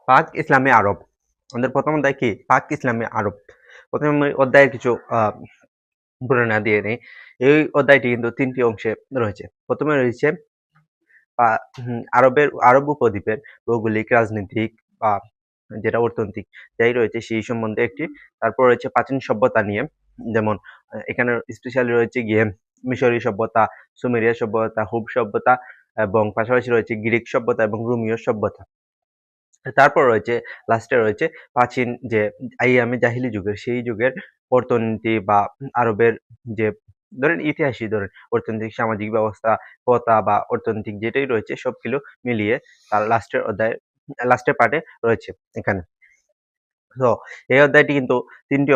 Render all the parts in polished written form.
পাক ইসলামী আরব। আমাদের প্রথম অধ্যায় কি? পাক ইসলামী আরব। প্রথম অধ্যায়ের কিছু বর্ণনা দিয়ে নেই। এই অধ্যায়টি কিন্তু ৩টি অংশে রয়েছে। প্রথমে রয়েছে আরব উপদ্বীপের ভৌগোলিক, রাজনৈতিক বা যেটা অর্থনৈতিক যাই রয়েছে সেই সম্বন্ধে একটি। তারপর রয়েছে প্রাচীন সভ্যতা নিয়ে, যেমন এখানে স্পেশালি রয়েছে গিয়ে মিশরীয় সভ্যতা, সুমেরিয়া সভ্যতা, হুব সভ্যতা এবং পাশাপাশি রয়েছে গ্রিক সভ্যতা এবং রোমীয় সভ্যতা। তারপর রয়েছে লাস্টে রয়েছে প্রাচীন যে আইয়ামে জাহিলি যুগের, সেই যুগের অর্থনীতি বা আরবের যে ধরেন ইতিহাসই ধরেন অর্থনৈতিক, সামাজিক ব্যবস্থা, প্রথা বা অর্থনৈতিক যেটাই রয়েছে সবগুলো মিলিয়ে তার লাস্টের পার্টে রয়েছে এখানে। তো এই অধ্যায়টি কিন্তু ৩টি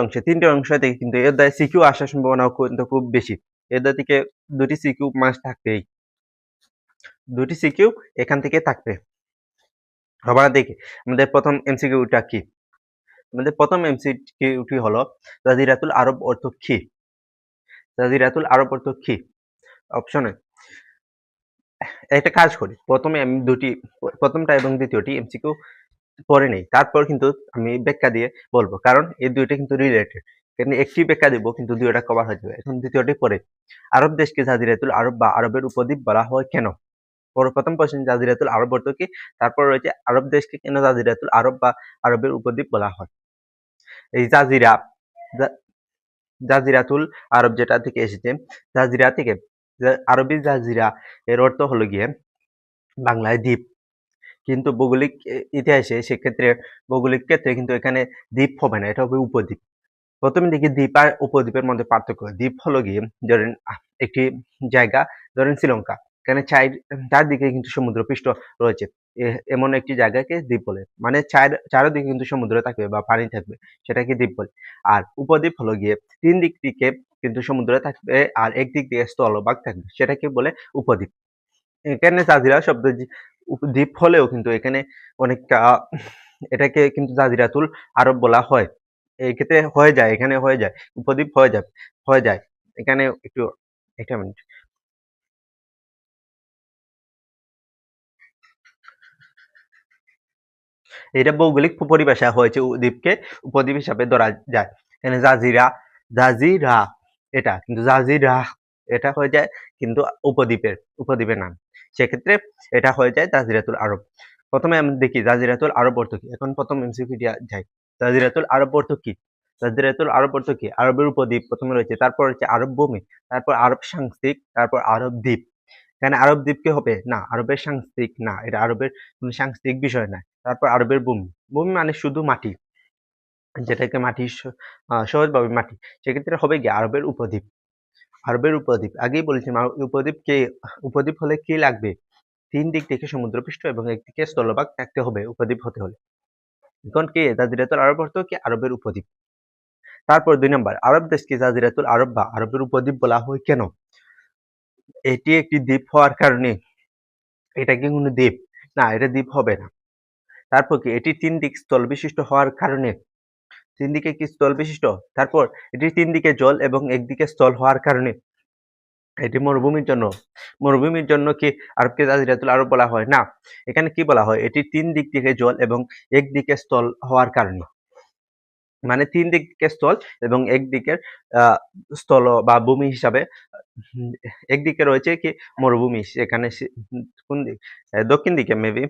অংশ থেকে কিন্তু এই অধ্যায়ে সিকিউ আসার সম্ভাবনা কিন্তু খুব বেশি। এই অধ্যায় থেকে ২টি সিকিউ মাস্ট থাকবেই। ২টি সিকিউ এখান থেকে থাকবে। আমরা দেখি আমাদের প্রথম এমসিকিউটা কি? আমাদের প্রথম এমসিকিউটি হলো জাজিরাতুল আরব অর্থ কি? জাজিরাতুল আরব অর্থ কি? অপশনে একটা কাজ করি, প্রথমে আমি প্রথমটা এবং দ্বিতীয়টি এমসিকিউ পড়ে নেই, তারপর কিন্তু আমি ব্যাখ্যা দিয়ে বলবো, কারণ এই দুইটা কিন্তু রিলেটেড। কিন্তু একটি ব্যাখ্যা দিব কিন্তু দুইটা কভার হয়ে যাবে। এখন দ্বিতীয়টি পড়ে, আরব দেশকে জাজিরাতুল আরব বা আরবের উপদ্বীপ বলা হয় কেন? প্রথম প্রশ্ন জাজিরাতুল আরব অর্থ কি? তারপর রয়েছে আরব দেশকে কেন জাজিরাতুল আরব বা আরবের উপদ্বীপ বলা হয়? এই জাজিরাতুল আরব যেটা থেকে এসেছে, জাজিরা থেকে, আরবি জাজিরা এর অর্থ হলো গিয়ে বাংলায় দ্বীপ। কিন্তু ভৌগোলিক ইতিহাসে সেক্ষেত্রে ভৌগোলিক ক্ষেত্রে কিন্তু এখানে দ্বীপ হবে না, এটা হবে উপদ্বীপ। প্রথমে দেখি দ্বীপ আর উপদ্বীপের মধ্যে পার্থক্য। দ্বীপ হলো গিয়ে ধরেন একটি জায়গা, ধরেন শ্রীলঙ্কা, এখানে চারদিকে কিন্তু সমুদ্রপৃষ্ঠ রয়েছে, এমন একটি জায়গাকে দ্বীপ বলে। মানে চারদিকে কিন্তু সমুদ্র থাকবে বা পানি থাকবে, সেটাকে দ্বীপ বলে। আর উপদ্বীপ হলো গিয়ে তিন দিক থেকে কিন্তু সমুদ্র থাকবে আর একদিক দিয়ে স্থলভাগ থাকবে, সেটাকে বলে উপদ্বীপ। এখানে জাজিরা শব্দ দ্বীপ হলেও কিন্তু এখানে অনেকটা এটাকে কিন্তু জাজিরাতুল আরব বলা হয়। এই ক্ষেত্রে হয়ে যায়, এখানে হয়ে যায়, উপদ্বীপ হয়ে যায় এখানে একটু, একটা মিনিট। এটা ভৌগোলিক পরিভাষা হয়েছে, দ্বীপকে উপদ্বীপ হিসাবে ধরা যায়। এখানে জাজিরা এটা কিন্তু জাজিরা এটা হয়ে যায় কিন্তু উপদ্বীপের নাম, সেক্ষেত্রে এটা হয়ে যায় জাজিরাতুল আরব। প্রথমে আমি দেখি জাজিরাতুল আরব অর্থ কি। এখন প্রথম এমসিকিউ যাই, জাজিরাতুল আরব অর্থ কি? জাজিরাতুল আরব অর্থ কি? আরবের উপদ্বীপ প্রথমে রয়েছে, তারপর হচ্ছে আরব ভূমি, তারপর আরব সাংস্কৃতিক, তারপর আরব দ্বীপ। এখানে আরব দ্বীপ কি হবে? না, আরবের সাংস্কৃতিক না, এটা আরবের কোন সাংস্কৃতিক বিষয় না। তারপর আরবের ভূমি, ভূমি মানে শুধু মাটি, যেটাকে মাটি সহজভাবে মাটি, সেক্ষেত্রে হবে কি আরবের উপদ্বীপ। আরবের উপদ্বীপ আগেই বলেছিলাম, উপদ্বীপ হলে কি লাগবে? তিন দিক থেকে সমুদ্রপৃষ্ঠ এবং একদিকে স্থলভাগ থাকতে হবে উপদ্বীপ হতে হলে। এখন কি জাজিরাতুল আরব অর্থ কি? আরবের উপদ্বীপ। তারপর ২ নম্বর, আরব দেশকে জাজিরাতুল আরব বা আরবের উপদ্বীপ বলা হয় কেন? এটি একটি দ্বীপ হওয়ার কারণে। এটা কি কোনো দ্বীপ? না, এটা দ্বীপ হবে না। তারপর কি এটি তিন দিক স্থল বিশিষ্ট হওয়ার কারণে। তিন দিকে কি স্থল বিশিষ্ট? তারপর এটি তিন দিকে জল এবং একদিকে স্থল হওয়ার কারণে। এটি মরুভূমির জন্য কি আরবকে জাজিরাতুল আরব বলা হয়? না, এখানে কি বলা হয়? এটি তিন দিক থেকে জল এবং একদিকে স্থল হওয়ার কারণে। মানে তিন দিকে স্থল এবং একদিকের স্থল বা ভূমি হিসাবে, একদিকে রয়েছে কি মরুভূমি, সেখানে কোন দিক? দক্ষিণ দিকে মেবি,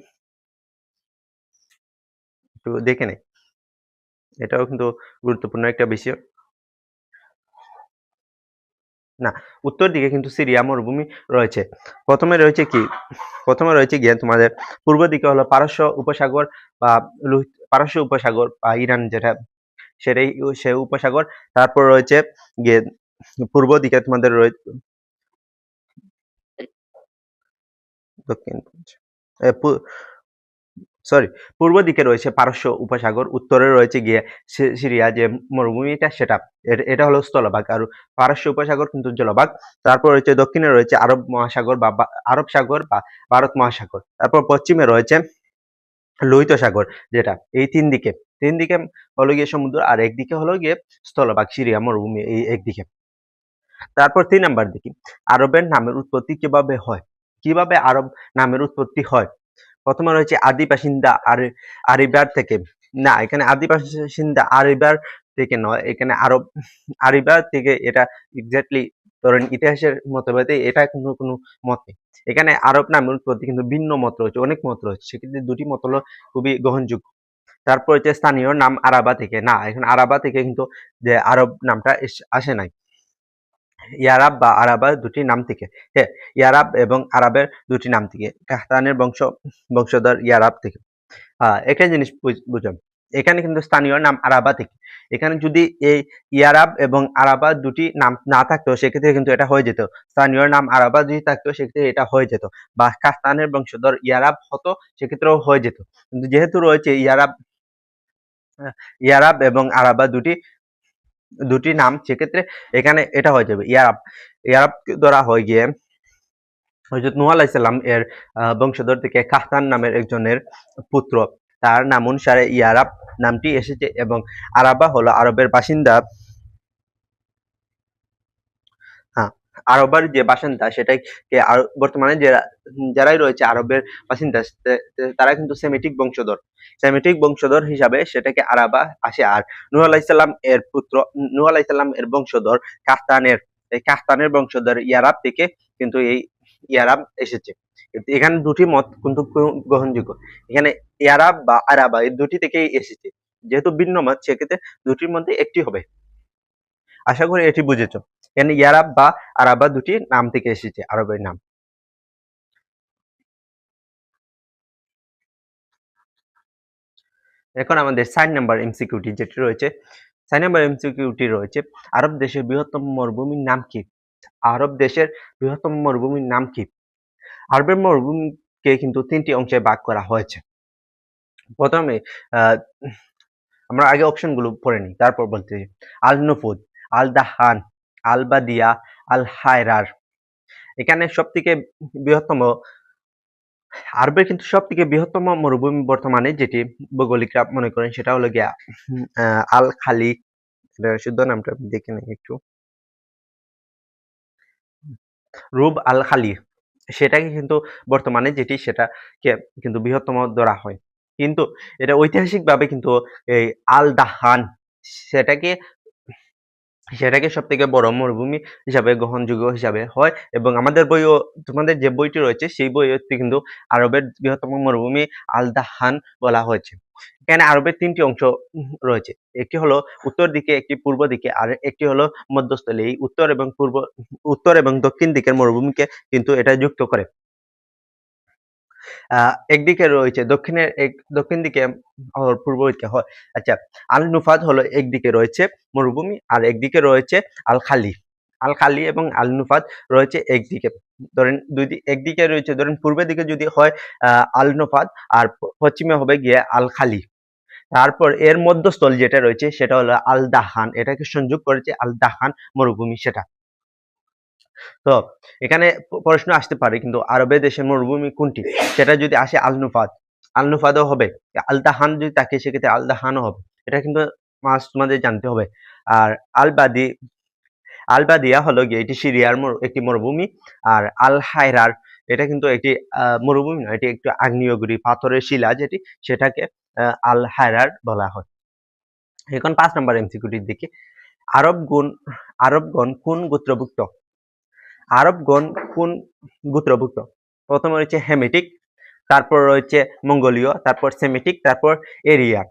একটু দেখে নেই, এটাও কিন্তু গুরুত্বপূর্ণ একটা বিষয়। না, উত্তর দিকে কিন্তু সিরিয়া মরুভূমি রয়েছে। প্রথমে রয়েছে গিয়ে তোমাদের পূর্ব দিকে হলো পারস্য উপসাগর বা ইরান যেটা, সে উপসাগর। তারপর রয়েছে গিয়ে পূর্ব দিকে তোমাদের রয়েছে দক্ষিণ সরি পূর্ব দিকে রয়েছে পারস্য উপসাগর, উত্তরে রয়েছে গিয়ে সিরিয়া যে মরুভূমিটা, এটা হলো স্থলভাগ, আর পারস্য উপসাগর কিন্তু জলভাগ। তারপর রয়েছে দক্ষিণে রয়েছে আরব মহাসাগর বা আরব সাগর বা ভারত মহাসাগর। তারপর পশ্চিমে রয়েছে লোহিত সাগর, যেটা এই তিন দিকে হলো গিয়ে সমুদ্র, আর একদিকে হলো গিয়ে স্থলভাগ, সিরিয়া মরুভূমি এই একদিকে। তারপর ৩ নাম্বার দেখি, আরবের নামের উৎপত্তি কিভাবে হয়? কিভাবে আরব নামের উৎপত্তি হয়? প্রথমে রয়েছে আদি বাসিন্দা আরিবার থেকে। না, এখানে আদি বাসিন্দা আরিবার থেকে নয়, এখানে আরিবার থেকে এটা এক্স্যাক্টলি ধরেন ইতিহাসের মতভেদে এটা কোনো মত নেই। এখানে আরব নামের উৎপত্তি কিন্তু ভিন্ন মত রয়েছে, অনেক মত রয়েছে, সেক্ষেত্রে দুটি মত হলো খুবই গ্রহণযোগ্য। তারপর হচ্ছে স্থানীয় নাম আরাবা থেকে। না, এখন আরাবা থেকে কিন্তু যে আরব নামটা আসে নাই, ইয়ারাব বা আরাবা দুটি নাম থেকে। হ্যাঁ, ইয়ারাব এবং আরাবের দুটি নাম থেকে, কাহতানের বংশধর ইয়ারাব থেকে। একটা জিনিস বুঝলাম, এখানে কিন্তু স্থানীয় নাম আরাবা থেকে। এখানে যদি এই ইয়ারাব এবং আরাবা দুটি নাম না থাকতো সেক্ষেত্রে কিন্তু এটা হয়ে যেত, স্থানীয় নাম আরাবা যদি থাকতো সেক্ষেত্রে এটা হয়ে যেত, বা কাহতানের বংশধর ইয়ারাব হতো সেক্ষেত্রেও হয়ে যেত। কিন্তু যেহেতু রয়েছে ইয়ারাব এবং আরাবা দুটি নাম, সেক্ষেত্রে এখানে এটা হয়ে যাবে ইয়ারাব ধরা হয়ে গিয়ে হযরত নূহ আলাইহিস সালাম এর বংশধর থেকে কাহতান নামের একজনের পুত্র, তার নাম অনুসারে ইয়ারাব নামটি এসেছে, এবং আরাবা হলো আরবের বাসিন্দা। হ্যাঁ, আরবের যে বাসিন্দা সেটাকে বর্তমানে যারাই রয়েছে আরবের বাসিন্দা তারা কিন্তু সেমিটিক বংশধর হিসাবে সেটাকে আরাবা আসে। আর নূহ আলাইহিস সালাম এর পুত্র, নূহ আলাইহিস সালাম এর বংশধর কাহতানের বংশধর ইয়ারাব থেকে কিন্তু এই ইয়ারাব এসেছে। এখানে দুটি মত কিন্তু গ্রহণযোগ্য, এখানে ইয়ারাব বা আরাবা এই দুটি থেকেই এসেছে, যেহেতু ভিন্ন মত সেক্ষেত্রে দুটির মধ্যে একটি হবে। আশা করি এটি বুঝেছ। এখানে ইয়ারাব বা আরাবা দুটি নাম থেকে এসেছে, আরবের নাম। এখন আমাদের 4 নাম্বার এমসিকিউটি যেটি রয়েছে, 4 নাম্বার এমসিকিউটি রয়েছে, আরব দেশের বৃহত্তম মরুভূমির নাম কি? আরব দেশের বৃহত্তম মরুভূমির নাম কি? আরবের মরুভূমিকে কিন্তু 3টি অংশে ভাগ করা হয়েছে। প্রথমে আমরা আগে অপশনগুলো পড়ে নিই, তারপর বলতে আল নুফুদ, আল দাহান, আল বাদিয়া, আল হায়রার। এখানে সবথেকে বৃহত্তম, আরবের কিন্তু সবথেকে বৃহত্তম মরুভূমি বর্তমানে যেটি ভৌগোলিকরা মনে করেন সেটা হলো গিয়া আল খালি, শুদ্ধ নামটা দেখে নেই একটু, রুব আল খালি, সেটাকে কিন্তু বর্তমানে যেটি সেটাকে কিন্তু বৃহত্তম ধরা হয়। কিন্তু এটা ঐতিহাসিকভাবে কিন্তু এই আল দাহান সেটাকে সবথেকে বড় মরুভূমি হিসাবে গ্রহণযোগ্য হিসাবে হয়, এবং আমাদের বইও, তোমাদের যে বইটি রয়েছে সেই বইতে কিন্তু আরবের বৃহত্তম মরুভূমি আল দাহান বলা হয়েছে। এখানে আরবের 3টি অংশ রয়েছে, একটি হলো উত্তর দিকে, একটি পূর্ব দিকে, আর একটি হলো মধ্যস্থলে। এই উত্তর এবং দক্ষিণ দিকের মরুভূমিকে কিন্তু এটা যুক্ত করে। একদিকে রয়েছে দক্ষিণ দিকে পূর্ব দিকে হয়। আচ্ছা, আল নুফাদ হলো একদিকে রয়েছে মরুভূমি, আর একদিকে রয়েছে আল খালি এবং আল নুফাদ রয়েছে একদিকে। ধরেন একদিকে রয়েছে, ধরেন পূর্বের দিকে যদি হয় আল নুফাদ, আর পশ্চিমে হবে গিয়ে আল খালি। তারপর এর মধ্যস্থল যেটা রয়েছে সেটা হলো আল দাহান, এটাকে সংযোগ করেছে আল দাহান মরুভূমি সেটা। তো এখানে প্রশ্ন আসতে পারে কিন্তু আরবের দেশের মরুভূমি কোনটি, সেটা যদি আসে আল নুফাদও হবে, আল দাহান যদি থাকে সেক্ষেত্রে আল দাহানও হবে, এটা কিন্তু তোমাদের জানতে হবে। আর আল বাদিয়া হলো গিয়ে এটি সিরিয়ার একটি মরুভূমি, আর আল হায়রার এটা কিন্তু একটি মরুভূমি নয়, এটি একটি আগ্নেয়গিরি পাথরের শিলা, সেটাকে আল হায়রার বলা হয়। এখন 5 নম্বর এমসিকিউটির দিকে, আরবগণ কোন গোত্রভুক্ত? আরবগণ কোন গোত্রভুক্ত? প্রথমে রয়েছে হেমিটিক, তারপর রয়েছে মঙ্গোলীয়, তারপর সেমিটিক, তারপর এরিয়ান।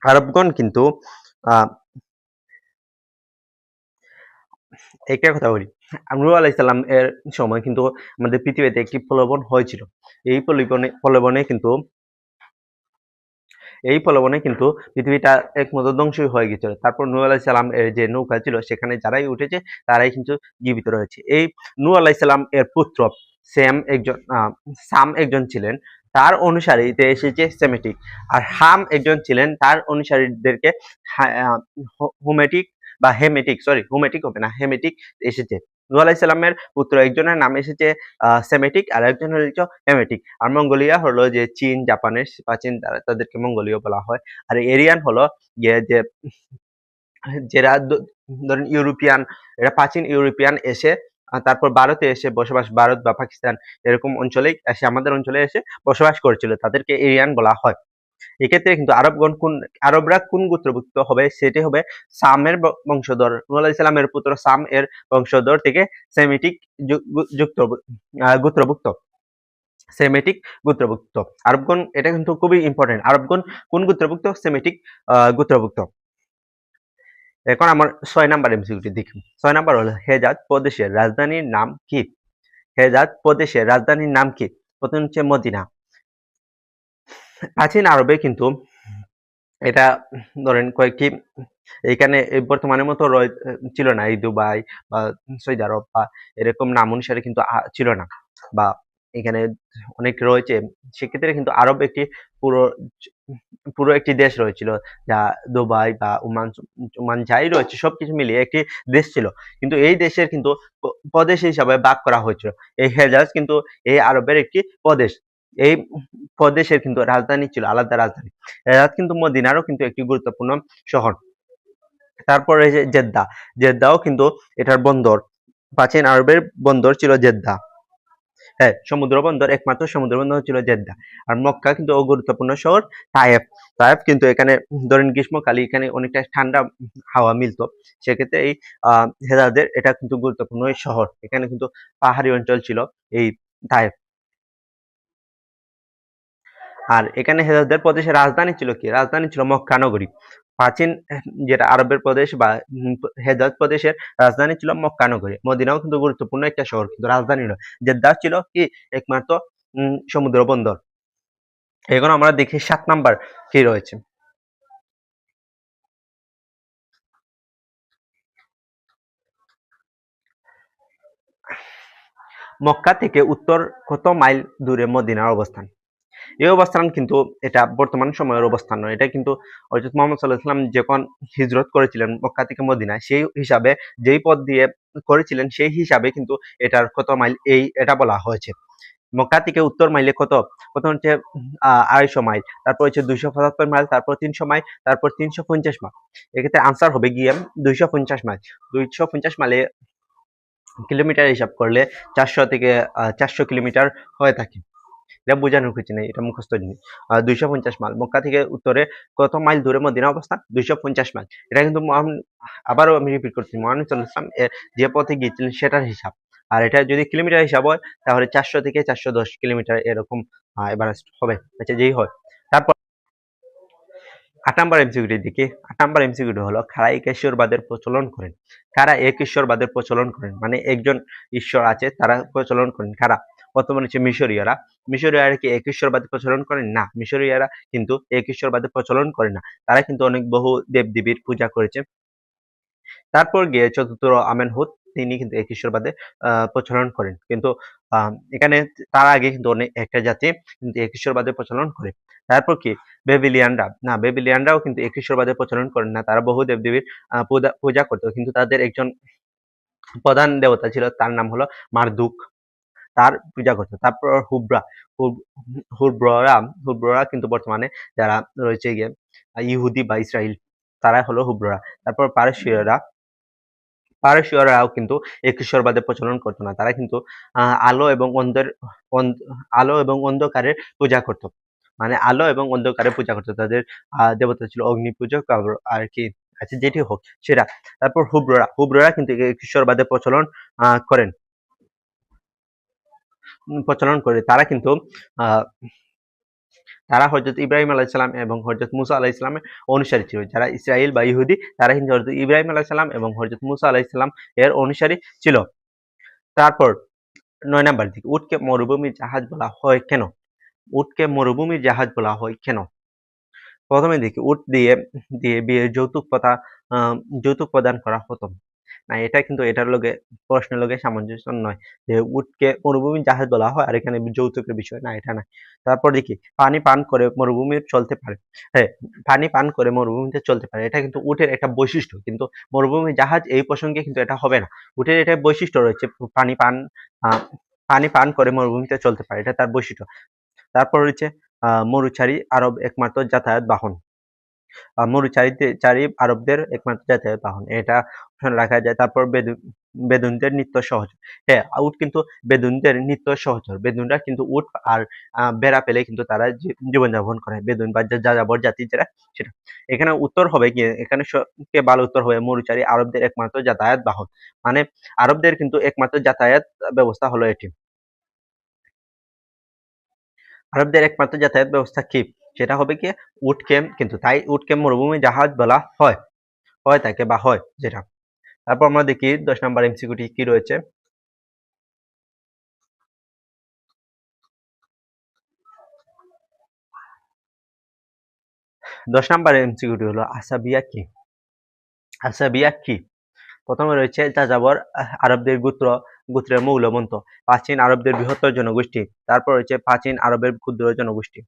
আরবগণ কিন্তু একটা কথা বলি, নূহ আলাইহিস সালাম এর সময় কিন্তু আমাদের পৃথিবীতে একটি প্রলোভন হয়েছিল। এই প্রলোভনে কিন্তু পৃথিবীটা একমত ধ্বংসই হয়ে গেছিল। তারপর নূহ আলাইহিস সালাম এর যে নৌকা ছিল সেখানে যারাই উঠেছে তারাই কিন্তু জীবিত রয়েছে। এই নূহ আলাইহিস সালাম এর পুত্র সাম একজন ছিলেন, তার অনুসারীতে এসেছে সেমিটিক, আর হাম একজন ছিলেন, তার অনুসারীদেরকে হোমেটিক হবে না, হেমেটিক এসেছে। নূহ আলাইহিস সালামের পুত্র একজনের নাম এসেছে সেমেটিক, আর একজন হলো হেমেটিক। আর মঙ্গোলিয়া হলো যে চীন, জাপানের প্রাচীন, তাদেরকে মঙ্গোলীয় বলা হয়। আর এরিয়ান হলো যেরা ধরেন ইউরোপিয়ান, এরা প্রাচীন ইউরোপিয়ান এসে তারপর ভারতে এসে বসবাস, ভারত বা পাকিস্তান এরকম অঞ্চলে এসে আমাদের অঞ্চলে এসে বসবাস করেছিল, তাদেরকে এরিয়ান বলা হয়। এক্ষেত্রে কিন্তু আরবরা কোন গোত্রভুক্ত হবে, সেটি হবে সামের বংশধর। নূহ আলাইহিস সালামের পুত্র সাম এর বংশধর থেকে সেমিটিক গোত্রভুক্ত। সেমেটিক গোত্রভুক্ত আরবগণ, এটা কিন্তু খুবই ইম্পর্টেন্ট। আরবগণ কোন গোত্রভুক্ত? সেমেটিক গোত্রভুক্ত। এখন আমার 6 নাম্বার এমসিকিউটি দেখি। 6 নাম্বার হলো হেজাজ প্রদেশের রাজধানীর নাম কি? হেজাজ প্রদেশের রাজধানীর নাম কি? প্রথম হচ্ছে মদিনা। প্রাচীন আরবে কিন্তু এটা ধরেন কয়েকটি, এখানে বর্তমানের মতো ছিল না, এই দুবাই বা সৌদি আরব বা এরকম নাম অনুসারে কিন্তু ছিল না, বা এখানে অনেক রয়েছে। সেক্ষেত্রে কিন্তু আরব একটি পুরো পুরো একটি দেশ রয়েছিল, যা দুবাই বা ওমান যাই রয়েছে সবকিছু মিলিয়ে একটি দেশ ছিল। কিন্তু এই দেশের কিন্তু প্রদেশ হিসাবে ভাগ করা হয়েছিল। এই হেজাজ কিন্তু এই আরবের একটি প্রদেশ। এই প্রদেশের কিন্তু রাজধানী ছিল আলাদা রাজধানী। হেজাজ কিন্তু মদিনারও কিন্তু একটি গুরুত্বপূর্ণ শহর। তারপরে যে জেদ্দা, জেদ্দাও কিন্তু এটার বন্দর। প্রাচীন আরবের বন্দর ছিল জেদ্দা। হ্যাঁ, সমুদ্র বন্দর, একমাত্র সমুদ্র বন্দর ছিল জেদ্দা। আর মক্কা কিন্তু গুরুত্বপূর্ণ শহর। তায়েফ, তায়েফ কিন্তু এখানে ধরেন গ্রীষ্মকালে এখানে অনেকটা ঠান্ডা হাওয়া মিলতো। সেক্ষেত্রে এই হেজাজের এটা কিন্তু গুরুত্বপূর্ণ শহর। এখানে কিন্তু পাহাড়ি অঞ্চল ছিল এই তায়েফ। আর এখানে হেজাজদের প্রদেশের রাজধানী ছিল কি? রাজধানী ছিল মক্কা নগরী। প্রাচীন যেটা আরবের প্রদেশ বা হেজাজ প্রদেশের রাজধানী ছিল মক্কা নগরী। মদিনাও কিন্তু গুরুত্বপূর্ণ একটা শহর, কিন্তু রাজধানী নয়। জেদ্দা ছিল কি? একমাত্র সমুদ্র বন্দর। এখন আমরা দেখি 7 নাম্বার কি রয়েছে। মক্কা থেকে উত্তর কত মাইল দূরে মদিনার অবস্থান? এই অবস্থান কিন্তু এটা বর্তমান সময়ের অবস্থান নয়, এটা কিন্তু হযরত মুহাম্মদ সাল্লাল্লাহু আলাইহি ওয়াসাল্লাম যখন হিজরত করেছিলেন মক্কা থেকে মদিনায়, সেই হিসাবে যেই পথ দিয়ে করেছিলেন সেই হিসাবে কিন্তু এটার কত মাইল এটা বলা হয়েছে। মক্কা থেকে উত্তর মাইলে কত? প্রথম হচ্ছে 250 মাইল, তারপর হচ্ছে 275 মাইল, তারপর 300 মাইল, তারপর 350 মাইল। এক্ষেত্রে আনসার হবে গিয়ে 250 মাইল। 250 মাইলে কিলোমিটার হিসাব করলে 400 থেকে 400 কিলোমিটার হয়ে থাকে। এটা বোঝানোর কিছু নেই, এটা মুখস্থ জিনিস। 250 মাইল মক্কা থেকে উত্তরে কত মাইল দূরে মদিনা অবস্থান? 250 মাইল। এটা কিন্তু আবারও আমি রিপিট করছি, মুহাম্মদ সাল্লাল্লাহু আলাইহি ওয়াসাল্লাম যে পথে গিয়েছিলেন সেটার হিসাব। আর এটা যদি কিলোমিটার হিসাব হয় তাহলে 400 থেকে 410 কিলোমিটার এরকম এভারেস্ট হবে। আচ্ছা, যেই হয়। তারপর 8 নাম্বার এমসিকিউটি দেখি। 8 নাম্বার এমসিকিউটি হলো কারা একেশ্বরবাদের প্রচলন করেন? কারা একেশ্বরবাদের প্রচলন করেন? মানে একজন ঈশ্বর আছে, তারা প্রচলন করেন কারা? প্রথম হচ্ছে মিশরীয়রা। মিশরীয়রা কি একেশ্বরবাদ প্রচলন করেন? না, মিশরীয়রা কিন্তু একেশ্বরবাদ প্রচলন করে না। তারা কিন্তু অনেক বহু দেব-দেবীর পূজা করেছে। তারপর গিয়ে চতুর্থ আমেনহুত, তিনি কিন্তু একেশ্বরবাদে প্রচলন করেন। কিন্তু এখানে তার আগে কিন্তু অনেক একটা জাতি কিন্তু একেশ্বরবাদের প্রচলন করে। তারপর কি বেবিলিয়ানরা? না, বেবিলিয়ানরাও কিন্তু একেশ্বরবাদের প্রচলন করেন না। তারা বহু দেব-দেবীর পূজা করত। কিন্তু তাদের একজন প্রধান দেবতা ছিল, তার নাম হলো মারদুক। তার পূজা করত। তারপর হুব্ররা কিন্তু বর্তমানে যারা রয়েছে গিয়ে ইহুদি বা ইসরাইল, তারা হলো হুব্ররা। তারপর পারস্যরাও কিন্তু একেশ্বরবাদের প্রচলন করতো না। তারা কিন্তু আলো এবং আলো এবং অন্ধকারের পূজা করত। মানে আলো এবং অন্ধকারের পূজা করত। তাদের দেবতা ছিল অগ্নি পূজক আর কি, আচ্ছা যেটি হোক সেটা। তারপর হুব্ররা কিন্তু একেশ্বরবাদের করেন প্রচলন করে। তারা কিন্তু তারা হযরত ইব্রাহিম আলাইহিস সালাম এবং হযরত মুসা আলাইহিস সালামের অনুসারী ছিল। যারা ইসরাইল বা ইহুদি, তারা কিন্তু হযরত ইব্রাহিম আলাইহিস সালাম এবং হযরত মুসা আলাইহিস সালাম এর অনুসারী ছিল। তারপর 9 নাম্বার দিকে, উটকে মরুভূমির জাহাজ বলা হয় কেন? উটকে মরুভূমির জাহাজ বলা হয় কেন? প্রথমে দেখি উট দিয়ে বিয়ের যৌতুক প্রদান করা হতো না। এটা কিন্তু এটার লগে প্রশ্নের লগে সামঞ্জস্য নয় যে উটকে মরুভূমির জাহাজ বলা হয় আর এখানে যৌতুকের বিষয় না, এটা না। তারপর দেখি পানি পান করে মরুভূমির চলতে পারে। হ্যাঁ, পানি পান করে মরুভূমিতে চলতে পারে, এটা কিন্তু উটের একটা বৈশিষ্ট্য। কিন্তু মরুভূমির জাহাজ এই প্রসঙ্গে কিন্তু এটা হবে না। উটের এটা বৈশিষ্ট্য রয়েছে, পানি পান করে মরুভূমিতে চলতে পারে, এটা তার বৈশিষ্ট্য। তারপর রয়েছে মরুচারী আরব একমাত্র যাতায়াত বাহন। মরুচারী আরবদের একমাত্র যাতায়াত বাহন, এটা রাখা যায়। তারপর বেদুনদের নিত্য সহচর। হ্যাঁ, উট কিন্তু বেদুনদের নিত্য সহচর। বেদুনরা কিন্তু উট আর ভেড়া পেলে কিন্তু তারা জীবনযাপন করে, বেদুন বা যাযাবর জাতি যেটা সেটা। এখানে উত্তর হবে গিয়ে, এখানে সবচেয়ে ভালো উত্তর হবে মরুচারী আরবদের একমাত্র যাতায়াত বাহন। মানে আরবদের কিন্তু একমাত্র যাতায়াত ব্যবস্থা হলো এটি। আরবদের একমাত্র যাতায়াত ব্যবস্থা কি? সেটা হবে কি উটকে, কিন্তু তাই উটকে মরুভূমি জাহাজ বলা হয়, থাকে বা হয় যেটা। তারপর আমরা দেখি 10 নম্বর এমসিকিউটি কি রয়েছে। 10 নম্বর এমসিকিউটি হলো আসাবিয়া কি? আসাবিয়া কি? প্রথমে রয়েছে যাযাবর আরবদের গোত্রের মৌলমন্ত, প্রাচীন আরবদের বৃহত্তর জনগোষ্ঠী। তারপর রয়েছে প্রাচীন আরবের ক্ষুদ্র জনগোষ্ঠী।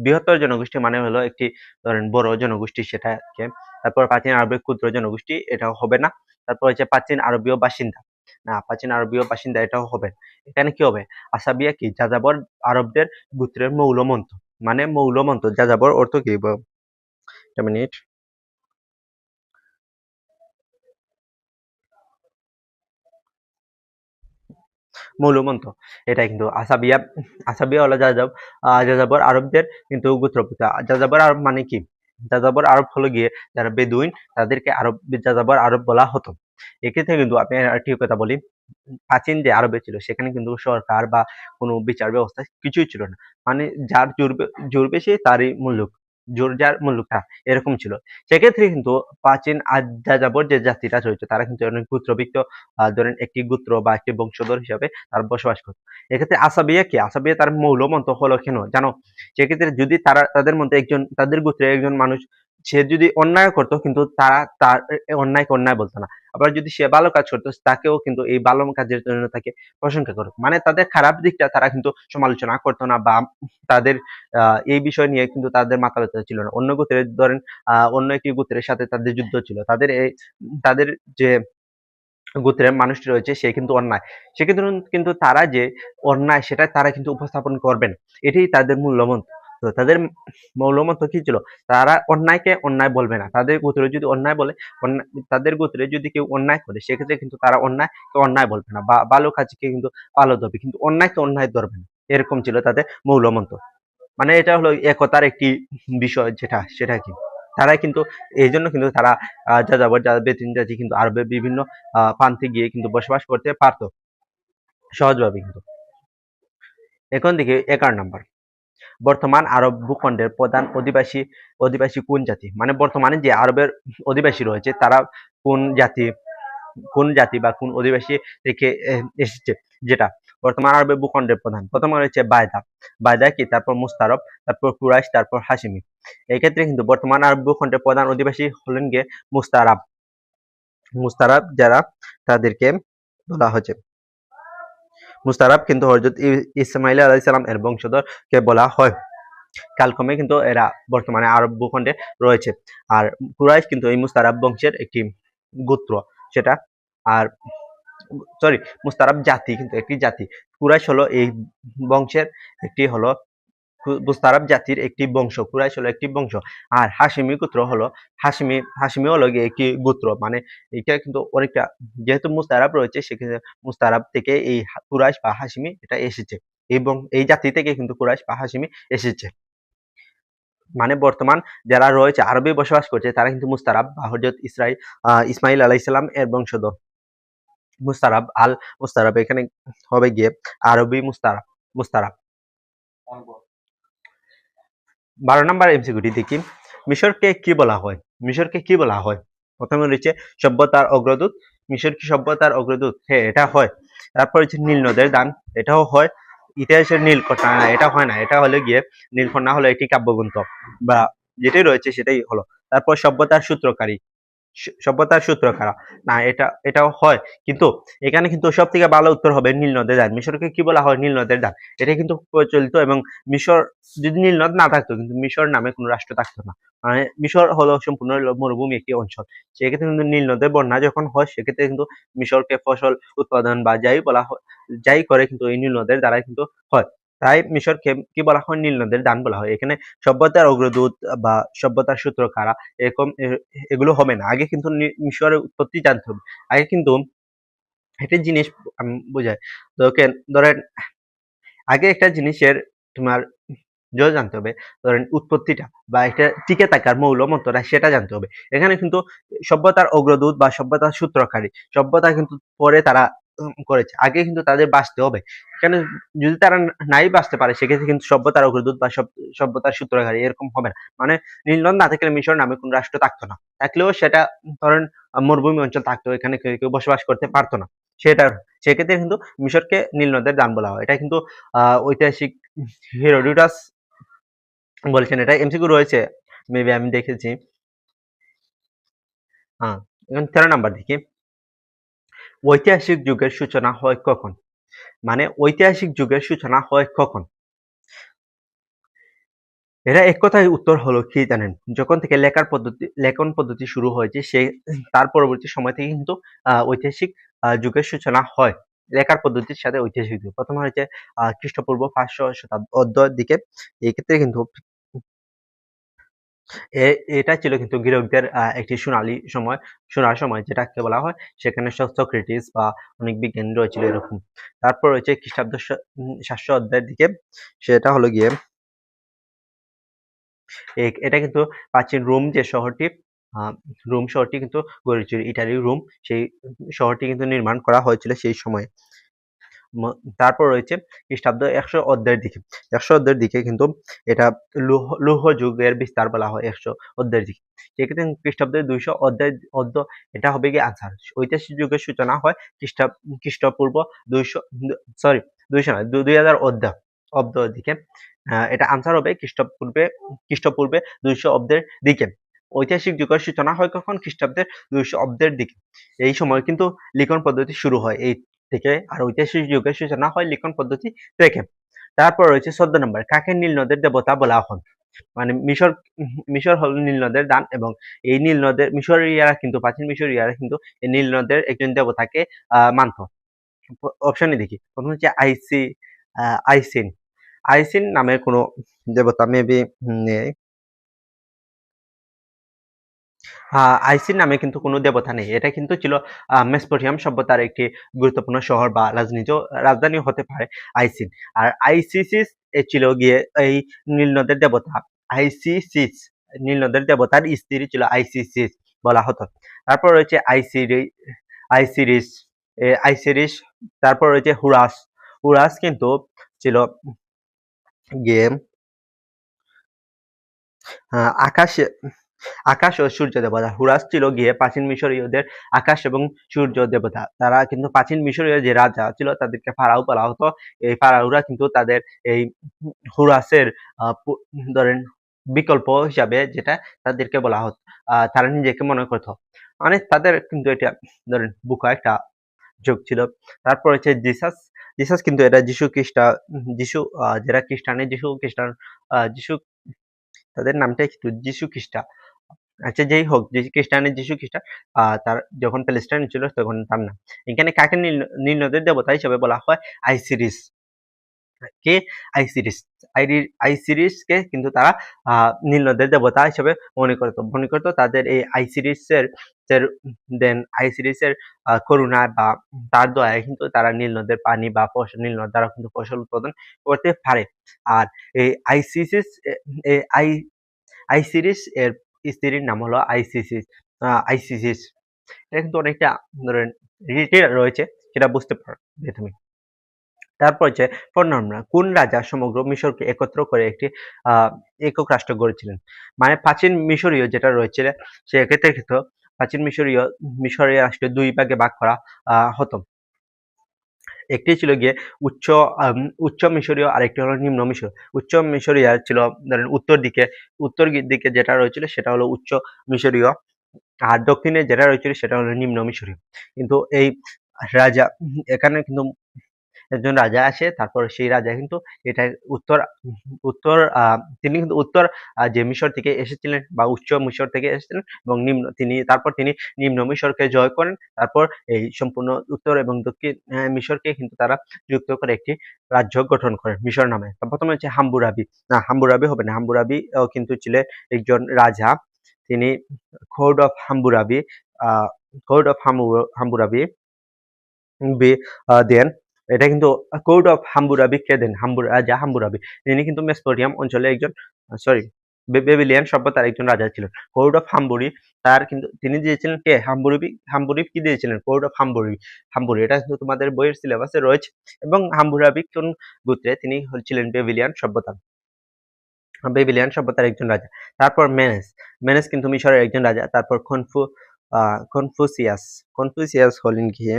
বৃহত্তর জনগোষ্ঠী মানে হলো একটি ধরেন বড় জনগোষ্ঠী সেটাকে। তারপর প্রাচীন আরবের ক্ষুদ্র জনগোষ্ঠী, এটাও হবে না। তারপর হচ্ছে প্রাচীন আরবীয় বাসিন্দা, না প্রাচীন আরবীয় বাসিন্দা এটাও হবে। এখানে কি হবে? আসাবিয়া কি? যাযাবর আরবদের গোত্রের মৌলমন্ত, মানে মৌলমন্ত। যাযাবর অর্থ কি? একটা মিনিট। মৌলমন্ত, এটা কিন্তু আসাবিয়া। আসাবিয়া হলো যাযাবর আরবদের কিন্তু গোত্রপিতা। যাযাবর আরব মানে কি? যাযাবর আরব হলো গিয়ে যারা বেদুইন, তাদেরকে আরব, যাযাবর আরব বলা হতো। এক্ষেত্রে কিন্তু আমি একটি কথা বলি, প্রাচীন যে আরবে ছিল সেখানে কিন্তু সরকার বা কোনো বিচার ব্যবস্থা কিছুই ছিল না। মানে যার জোর বেশি তারই মুল্লুক, জোর যার মুল্লুকটা, এরকম ছিল। সেক্ষেত্রে কিন্তু প্রাচীন যাযাবর যে জাতিটা রয়েছে তারা কিন্তু অনেক গোত্রভিত্ত, ধরেন একটি গোত্র বা একটি বংশধর হিসাবে তারা বসবাস করত। এক্ষেত্রে আসাবিয়া কি? আসাবিয়া তার মৌলমন্ত হলো কেন জানো? সেক্ষেত্রে যদি তাদের মধ্যে একজন, তাদের গোত্রের একজন মানুষ, সে যদি অন্যায় করতো কিন্তু তারা তার অন্যায়কে অন্যায় বলতো না। আবার যদি সে ভালো কাজ করতো তাকেও কিন্তু এই ভালো কাজের জন্য তাকে প্রশংসা করতো। মানে তাদের খারাপ দিকটা তারা কিন্তু সমালোচনা করতো না, বা তাদের এই বিষয় নিয়ে কিন্তু তাদের মাথা ব্যথা ছিল না। অন্য গোত্রের ধরেন অন্য একটি গোত্রের সাথে তাদের যুদ্ধ ছিল, তাদের যে গোত্রের মানুষটি রয়েছে সে কিন্তু অন্যায়, সেক্ষেত্রে কিন্তু তারা যে অন্যায় সেটা তারা কিন্তু উপস্থাপন করবেন, এটাই তাদের মূল্যমন্ত্র। তো তাদের মৌলমত কি ছিল? তারা অন্যায়কে অন্যায় বলবে না। তাদের গোত্রে যদি অন্যায় বলে, তাদের গোত্রে যদি কেউ অন্যায় করে সেক্ষেত্রে কিন্তু তারা অন্যায়কে অন্যায় বলবে না, বা ভালো কাজকে কিন্তু ভালো ধরবে, কিন্তু অন্যায়কে অন্যায় ধরবে না। এরকম ছিল তাদের মৌলমন্ত্র। মানে এটা হলো একতার একটি বিষয়, যেটা সেটা কি তারা কিন্তু এই জন্য কিন্তু তারা যাযাবর বেতিন জাতি কিন্তু আরবের বিভিন্ন প্রান্তে গিয়ে কিন্তু বসবাস করতে পারতো সহজভাবে কিন্তু। এখন দেখি 11 নাম্বার, বর্তমান আরব ভূখণ্ডের প্রধান অধিবাসী কোন জাতি? মানে বর্তমানে যে আরবের অধিবাসী রয়েছে তারা কোন জাতি বা কোন অধিবাসী থেকে এসেছে, যেটা বর্তমান আরবের ভূখণ্ডের প্রধান। প্রথমে রয়েছে বায়দা কি, তারপর মুস্তারব, তারপর কুরাইশ, তারপর হাশিমি। এই ক্ষেত্রে কিন্তু বর্তমান আরব ভূখণ্ডের প্রধান অধিবাসী হলেন গিয়ে মুস্তারাব যারা, তাদেরকে বলা হচ্ছে মুস্তারাব। কিন্তু হযরত ইসমাঈল আলাইহিস সালাম এর বংশধরকে বলা হয়। কালক্রমে কিন্তু এরা বর্তমানে আরব ভূখণ্ডে রয়েছে। আর কুরাইশ কিন্তু এই মুস্তারাব বংশের একটি গোত্র সেটা। আর সরি, মুস্তারাব জাতি কিন্তু একটি জাতি। কুরাইশ হলো এই বংশের একটি হলো, মুস্তারাব জাতির একটি বংশ, কুরাইশ হলো একটি বংশ। আর হাশিমি গোত্র হলো, হাশিমি হলো গিয়ে একটি গোত্র। মানে এটা কিন্তু অনেকটা, যেহেতু মুস্তারাব রয়েছে সেক্ষেত্রে মুস্তারাব থেকে এই কুরাইশ বা হাশিমি এটা এসেছে, এবং এই জাতি থেকে কিন্তু কুরাইশ বা হাশিমি এসেছে। মানে বর্তমান যারা রয়েছে আরবে বসবাস করছে তারা কিন্তু মুস্তারাব বা হযরত ইসমাঈল আলাইহিস সালাম এর বংশধর। মুস্তারাব এখানে হবে গিয়ে আরবি মুস্তারাব। 12 নম্বর এমসিকিউটি দেখি, মিশরকে কি বলা হয়? মিশরকে কি বলা হয়? প্রথমে রয়েছে সভ্যতার অগ্রদূত। মিশর কি সভ্যতার অগ্রদূত? হ্যাঁ, এটা হয়। তারপর হচ্ছে নীল নদের দান, এটাও হয়। ইতিহাসের নীলকন্যা, এটা হয় না, এটা হলে গিয়ে নীলকন্যা হলো একটি কাব্যগ্রন্থ, বা যেটাই রয়েছে সেটাই হলো। তারপর সভ্যতার সূত্রকারা, না এটাও হয়, কিন্তু এখানে কিন্তু সব থেকে ভালো উত্তর হবে নীল নদের দান। মিশরকে কি বলা হয়? নীল নদের দান। এটা কিন্তু প্রচলিত, এবং মিশর যদি নীল নদ না থাকতো কিন্তু মিশর নামে কোনো রাষ্ট্র থাকতো না। মানে মিশর হলো সম্পূর্ণ মরুভূমি একটি অঞ্চল। সেক্ষেত্রে কিন্তু নীল নদের বন্যা যখন হয় সেক্ষেত্রে কিন্তু মিশরকে ফসল উৎপাদন বা যাই বলা হয়, যাই করে কিন্তু এই নীল নদের দ্বারাই কিন্তু হয়। তাই মিশরকে কি বলা হয়? নীল নদের দান বলা হয়। এখানে সভ্যতার অগ্রদূত বা সভ্যতার সূত্র কারা, এরকম এগুলো হবে না। আগে কিন্তু মিশরের উৎপত্তি জানতে হবে। আগে কিন্তু একটা জিনিস আমি বুঝাই। ধরেন আগে একটা জিনিসের তোমার জানতে হবে, ধরেন উৎপত্তিটা বা এটা টিকে থাকার মৌলমন্ত্রটা সেটা জানতে হবে। এখানে কিন্তু সভ্যতার অগ্রদূত বা সভ্যতার সূত্রকারী, সভ্যতা কিন্তু পরে তারা করেছে, আগে কিন্তু তাদের বাঁচতে হবে। এখানে যদি তারা নাই বাঁচতে পারে সেক্ষেত্রে কিন্তু সভ্যতার অগ্রদূত বা সভ্যতার সূত্রকারী এরকম হবে না। মানে নীলনদ না থাকলে মিশর নামে কোন রাষ্ট্র থাকতো না, থাকলেও সেটা ধরেন মরুভূমি অঞ্চল থাকতো, এখানে কেউ কেউ বসবাস করতে পারতো না। সেটা সেক্ষেত্রে কিন্তু মিশরকে নীল নদের দান বলা হয়। এটা কিন্তু ঐতিহাসিক হেরোডোটাস বলেছেন, এটা এমসিকিউ রয়েছে, মেবি আমি দেখেছি। হ্যাঁ, এখন 13 নাম্বার দেখি, ঐতিহাসিক যুগের সূচনা হয় কখন? মানে ঐতিহাসিক যুগের সূচনা হয় কখন? এরা এক কথায় উত্তর হলো কি জানেন? যখন থেকে লেখন পদ্ধতি শুরু হয়েছে তার পরবর্তী সময় থেকে কিন্তু ঐতিহাসিক যুগের সূচনা হয়। লেখার পদ্ধতির সাথে ঐতিহাসিক যুগ। প্রথমে হচ্ছে খ্রিস্টপূর্ব 500 শতাব্দীর দিকে। এই ক্ষেত্রে কিন্তু এটা ছিল কিন্তু গ্রিকদের একটি সোনার সময় যেটাকে বলা হয়। সেখানে সক্রেটিস বা অনেক বিজ্ঞানী রয়েছিল এরকম। তারপর রয়েছে খ্রিস্টাব্দ 700 অধ্যায়ের দিকে, সেটা হলো গিয়ে এটা কিন্তু প্রাচীন রোম যে শহরটি, রোম শহরটি কিন্তু গড়ে উঠেছিল, ইটালির রোম, সেই শহরটি কিন্তু নির্মাণ করা হয়েছিল সেই সময়ে। তারপর রয়েছে খ্রিস্টাব্দ 100 অধ্যায়ের দিকে, 100 অধ্যায়ের দিকে কিন্তু এটা লৌহ যুগের বিস্তার বলা হয় 100 অধ্যায়ের দিকে। সেক্ষেত্রে খ্রিস্টাব্দ 200 অধ্যায় এটা হবে গিয়ে আনসার। ঐতিহাসিক যুগের সূচনা হয় খ্রিস্টপূর্ব 200, সরি 200 নয়, 2000 অব্দের দিকে। এটা আনসার হবে খ্রিস্টপূর্বে 200 অব্দের দিকে। ঐতিহাসিক যুগের সূচনা হয় কখন? খ্রিস্টাব্দের 200 অব্দের দিকে। এই সময় কিন্তু লিখন পদ্ধতি শুরু হয় এই থেকে, আর ঐতিহাসিক যুগের সূচনা হয় লিখন পদ্ধতি থেকে। তারপর রয়েছে 14 নম্বর, কাকে নীল নদের দেবতা বলা হয়? মানে মিশর হল নীল নদের দান, এবং এই নীল নদের প্রাচীন মিশরীয়রা কিন্তু এই নীল নদের একজন দেবতাকে মানত। অপশনে দেখি, প্রথম হচ্ছে আইসিন। আইসিন নামের কোন দেবতা মেবি নেই। আইসিন নামে কিন্তু কোনো দেবতা নেই। এটা কিন্তু ছিল মেসোপটেমিয়াম সভ্যতার একটি গুরুত্বপূর্ণ শহর বা রাজধানী হতে পারে আইসিন। আর আইসিসিস ছিল গিয়ে এই নীল নদের দেবতা। আইসিসিস নীল নদের দেবতার স্ত্রী ছিল আইসিসিস বলা হতো। তারপর রয়েছে আইসিরিস আইসিরিস। তারপর রয়েছে হুরাস। হুরাস কিন্তু ছিল গিয়ে আকাশ আকাশ ও সূর্য দেবতা। হুরাস ছিল গিয়ে প্রাচীন মিশরীয়দের আকাশ এবং সূর্য দেবতা। তারা কিন্তু প্রাচীন মিশরীয় যে রাজা ছিল তাদেরকে ফারাও বলা হতো। এই ফারাওরা কিন্তু তাদের এই হুরাসের ধরেন বিকল্প হিসাবে যেটা তাদেরকে বলা হতো, তারা নিজেকে মনে করতো। মানে তাদের কিন্তু এটা ধরেন বুকা একটা যোগ ছিল। তারপর হচ্ছে জিসাস। জিসাস কিন্তু এটা যিশু, যারা খ্রিস্টানের যিশু তাদের নামটাই কিন্তু যিশু খ্রিস্টা। আচ্ছা, যেই হোক, খ্রিস্টানের যিশু খ্রিস্টা, তার যখন প্যালেস্টাইন ছিল তখন তার নাম। এখানে কাকে নীল নদের দেবতা হিসেবে বলা হয়? আইসিরিস। কে? আইসিরিস। আইসিরিস কে কিন্তু তারা নীল নদের দেবতা হিসেবে মনে করতো। তাদের এই আইসিরিসের করুণা বা তার দয়ায় কিন্তু তারা নীল নদের পানি বা নীল নদ দ্বারা কিন্তু ফসল উৎপাদন করতে পারে। আর এই আইসিরিস এর স্ত্রীর নাম হলো আইসিসিস। এটা কিন্তু অনেকটা ধরেন রিলেটেড রয়েছে, সেটা বুঝতে পারবে তুমি। তারপর হচ্ছে 14 নম্বর, কোন রাজা সমগ্র মিশরকে একত্র করে একটি একক রাষ্ট্র গড়েছিলেন? মানে প্রাচীন মিশরীয় যেটা রয়েছে সেক্ষেত্রে কিন্তু প্রাচীন মিশরীয় রাষ্ট্র দুই ভাগে ভাগ করা হতো। একটি ছিল গিয়ে উচ্চ মিশরীয়, আরেকটি হলো নিম্ন মিশর। উচ্চ মিশরীয় ছিল ধরেন উত্তর দিকে যেটা রয়েছিল সেটা হলো উচ্চ মিশরীয়, আর দক্ষিণে যেটা রয়েছিল সেটা হলো নিম্ন মিশরীয়। কিন্তু এই রাজা এখানে কিন্তু একজন রাজা আসে, তারপর সেই রাজা কিন্তু এটা উত্তর উত্তর তিনি কিন্তু উত্তর যে মিশর থেকে এসেছিলেন বা উচ্চ মিশর থেকে এসেছিলেন, এবং তারপর তিনি নিম্ন মিশরকে জয় করেন। তারপর এই সম্পূর্ণ উত্তর এবং দক্ষিণ মিশরকে কিন্তু তারা যুক্ত করে একটি রাজ্য গঠন করেন মিশর নামে। প্রথমে হচ্ছে হাম্বুরাবি। না, হাম্বুরাবি হবে না, হাম্বুরাবি কিন্তু ছিলেন একজন রাজা। তিনি খোর্ড অফ হাম্বুরাবি দেন। এটা কিন্তু কোড অফ হাম্বুরাবি কে দেন? রাজা হাম্বুরাবি। তিনি কিন্তু মেসোপটেমিয়া অঞ্চলে একজন সরি বেবিলিয়ান সভ্যতার একজন রাজা ছিলেন। কোড অফ হাম্বুরি তার কিন্তু তিনি দিয়েছিলেন কে? হাম্বুরি কি দিয়েছিলেন? কোড অফ হাম্বুরি এটা কিন্তু তোমাদের বইয়ের সিলেবাসে রয়েছে। এবং হাম্বুরাবি কোন গোত্রে? তিনি ছিলেন বেবিলিয়ান সভ্যতার একজন রাজা। তারপর মেনেস কিন্তু মিশরের একজন রাজা। তারপর কনফুসিয়াস হলেন গিয়ে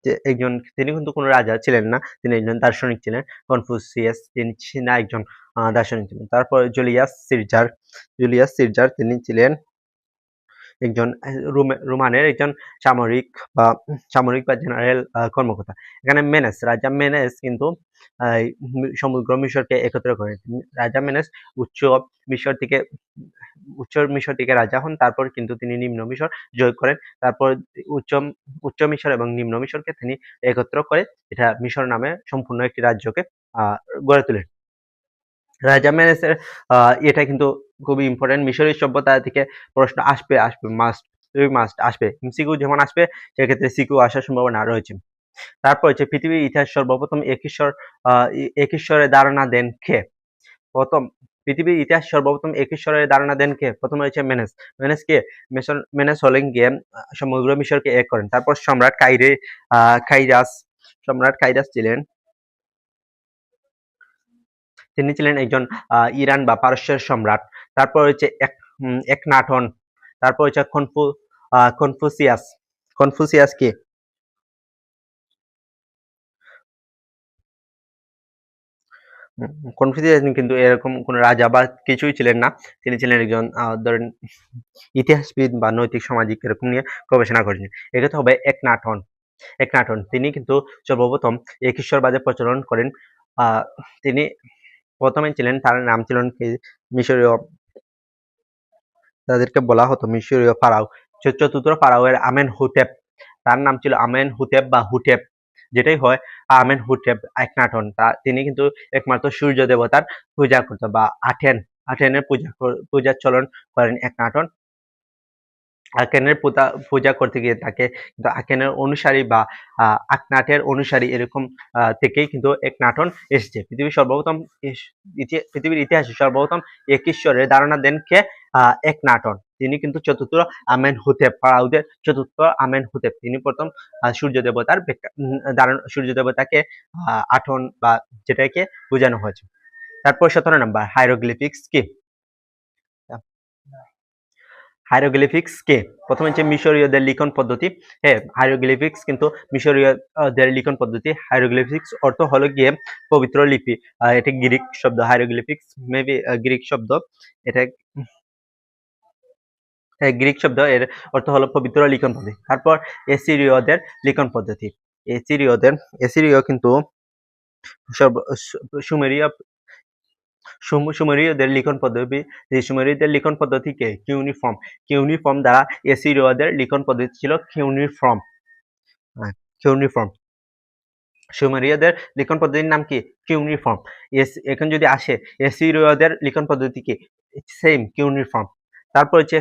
যে একজন, তিনি কিন্তু কোনো রাজা ছিলেন না, তিনি একজন দার্শনিক ছিলেন। কনফুসিয়াস তিনি চীনা একজন দার্শনিক ছিলেন। তারপর জুলিয়াস সিজার তিনি ছিলেন একজন রোমানের একজন সামরিক বা জেনারেল কর্মকর্তা। এখানে রাজা মেনেস কিন্তু সমগ্র মিশরকে একত্র করেন। রাজা মেনেস উচ্চ মিশর থেকে রাজা হন, তারপর কিন্তু তিনি নিম্ন মিশর জয় করেন। তারপর উচ্চ মিশর এবং নিম্ন মিশরকে তিনি একত্র করে এটা মিশর নামে সম্পূর্ণ একটি রাজ্যকে গড়ে তোলেন। রাজা মেনেসের এটা কিন্তু খুবই ইম্পর্টেন্ট। মিশরী সভ্যতা থেকে প্রশ্ন আসবে, মাস্ট আসবে। এমসিকিউ যেমন আসবে, সেক্ষেত্রে সিকিউ আসার সম্ভাবনা রয়েছে। তারপর হচ্ছে পৃথিবীর ইতিহাস সর্বপ্রথম এক ঈশ্বরের ধারণা দেন কে? পৃথিবীর ইতিহাস সর্বপ্রথম এক ঈশ্বরের ধারণা দেন কে? প্রথমে হচ্ছে মেনেস হলেন গিয়ে সমগ্র মিশরকে এক করেন। তারপর সম্রাট কাইরাস ছিলেন, তিনি ছিলেন একজন ইরান বা পারস্যের সম্রাট। তারপর হচ্ছে একনাটন। তারপর হচ্ছে কনফুসিয়াস কে? কনফুসিয়াস কিন্তু এরকম কোন রাজা বা কিছুই ছিলেন না। তিনি ছিলেন একজন ধরেন ইতিহাসবিদ বা নৈতিক সামাজিক এরকম নিয়ে গবেষণা করেছেন। এক্ষেত্রে হবে একনাটন। তিনি কিন্তু সর্বপ্রথম এক ঈশ্বরবাদের প্রচলন করেন। তিনি প্রথমে ছিলেন, তার নাম ছিলেন কি মিশরীয়, তাদেরকে বলা হতো মিশরীয় ফারাও। চতুর্থ ফারাওয়ের আমেনহোটেপ, তার নাম ছিল আমেনহোটেপ বা হুটেপ, যেটাই হয় আমেনহোটেপ একনাটন। তিনি কিন্তু একমাত্র সূর্য দেবতার পূজা করত বা আটেনের পূজার চলন করেন একনাটন। আকেনের পূজা করতে গিয়ে তাকে কিন্তু আকেনের অনুসারী বা আকনাটের অনুসারী এরকম থেকেই কিন্তু একনাটন এসেছে। পৃথিবীর ইতিহাসে সর্বপ্রথম এক ঈশ্বরের ধারণা দেন কে? একনাটন। তিনি কিন্তু চতুর্থ আমেনহোটেপ, ফারাওদের চতুর্থ আমেনহোটেপ। তিনি প্রথম সূর্য দেবতাকে আটন বা যেটাকে বোঝানো হয়েছে। তারপর 17 নম্বর হাইরোগ্লিফিক্স কি? হাইরোগ্লিফিক্স কে? প্রথম হচ্ছে মিশরীয়দের লিখন পদ্ধতি। হ্যাঁ, হাইরোগ্লিফিক্স কিন্তু মিশরীয়দের লিখন পদ্ধতি। হাইরোগ্লিফিক্স অর্থ হলো গিয়ে পবিত্র লিপি। এটা গ্রিক শব্দ। হাইরোগ্লিফিক্স মেবি গ্রিক শব্দ। এটা গ্রিক শব্দ, এর অর্থ হলো পবিত্র লিখন পদ্ধতি। তারপর এসিরীয়দের লিখন পদ্ধতি। এসিরীয় কিন্তু সুমেরীয় সুমেরীয়দের লিখন পদ্ধতি কে? কিউনিফর্ম দ্বারা এসিরীয়দের লিখন পদ্ধতি ছিল কিউনিফর্ম। সুমেরীয়দের লিখন পদ্ধতির নাম কি? কিউনিফর্ম। এখন যদি আসে এসিরীয়দের লিখন পদ্ধতি কি? Same cuneiform. তারপর হচ্ছে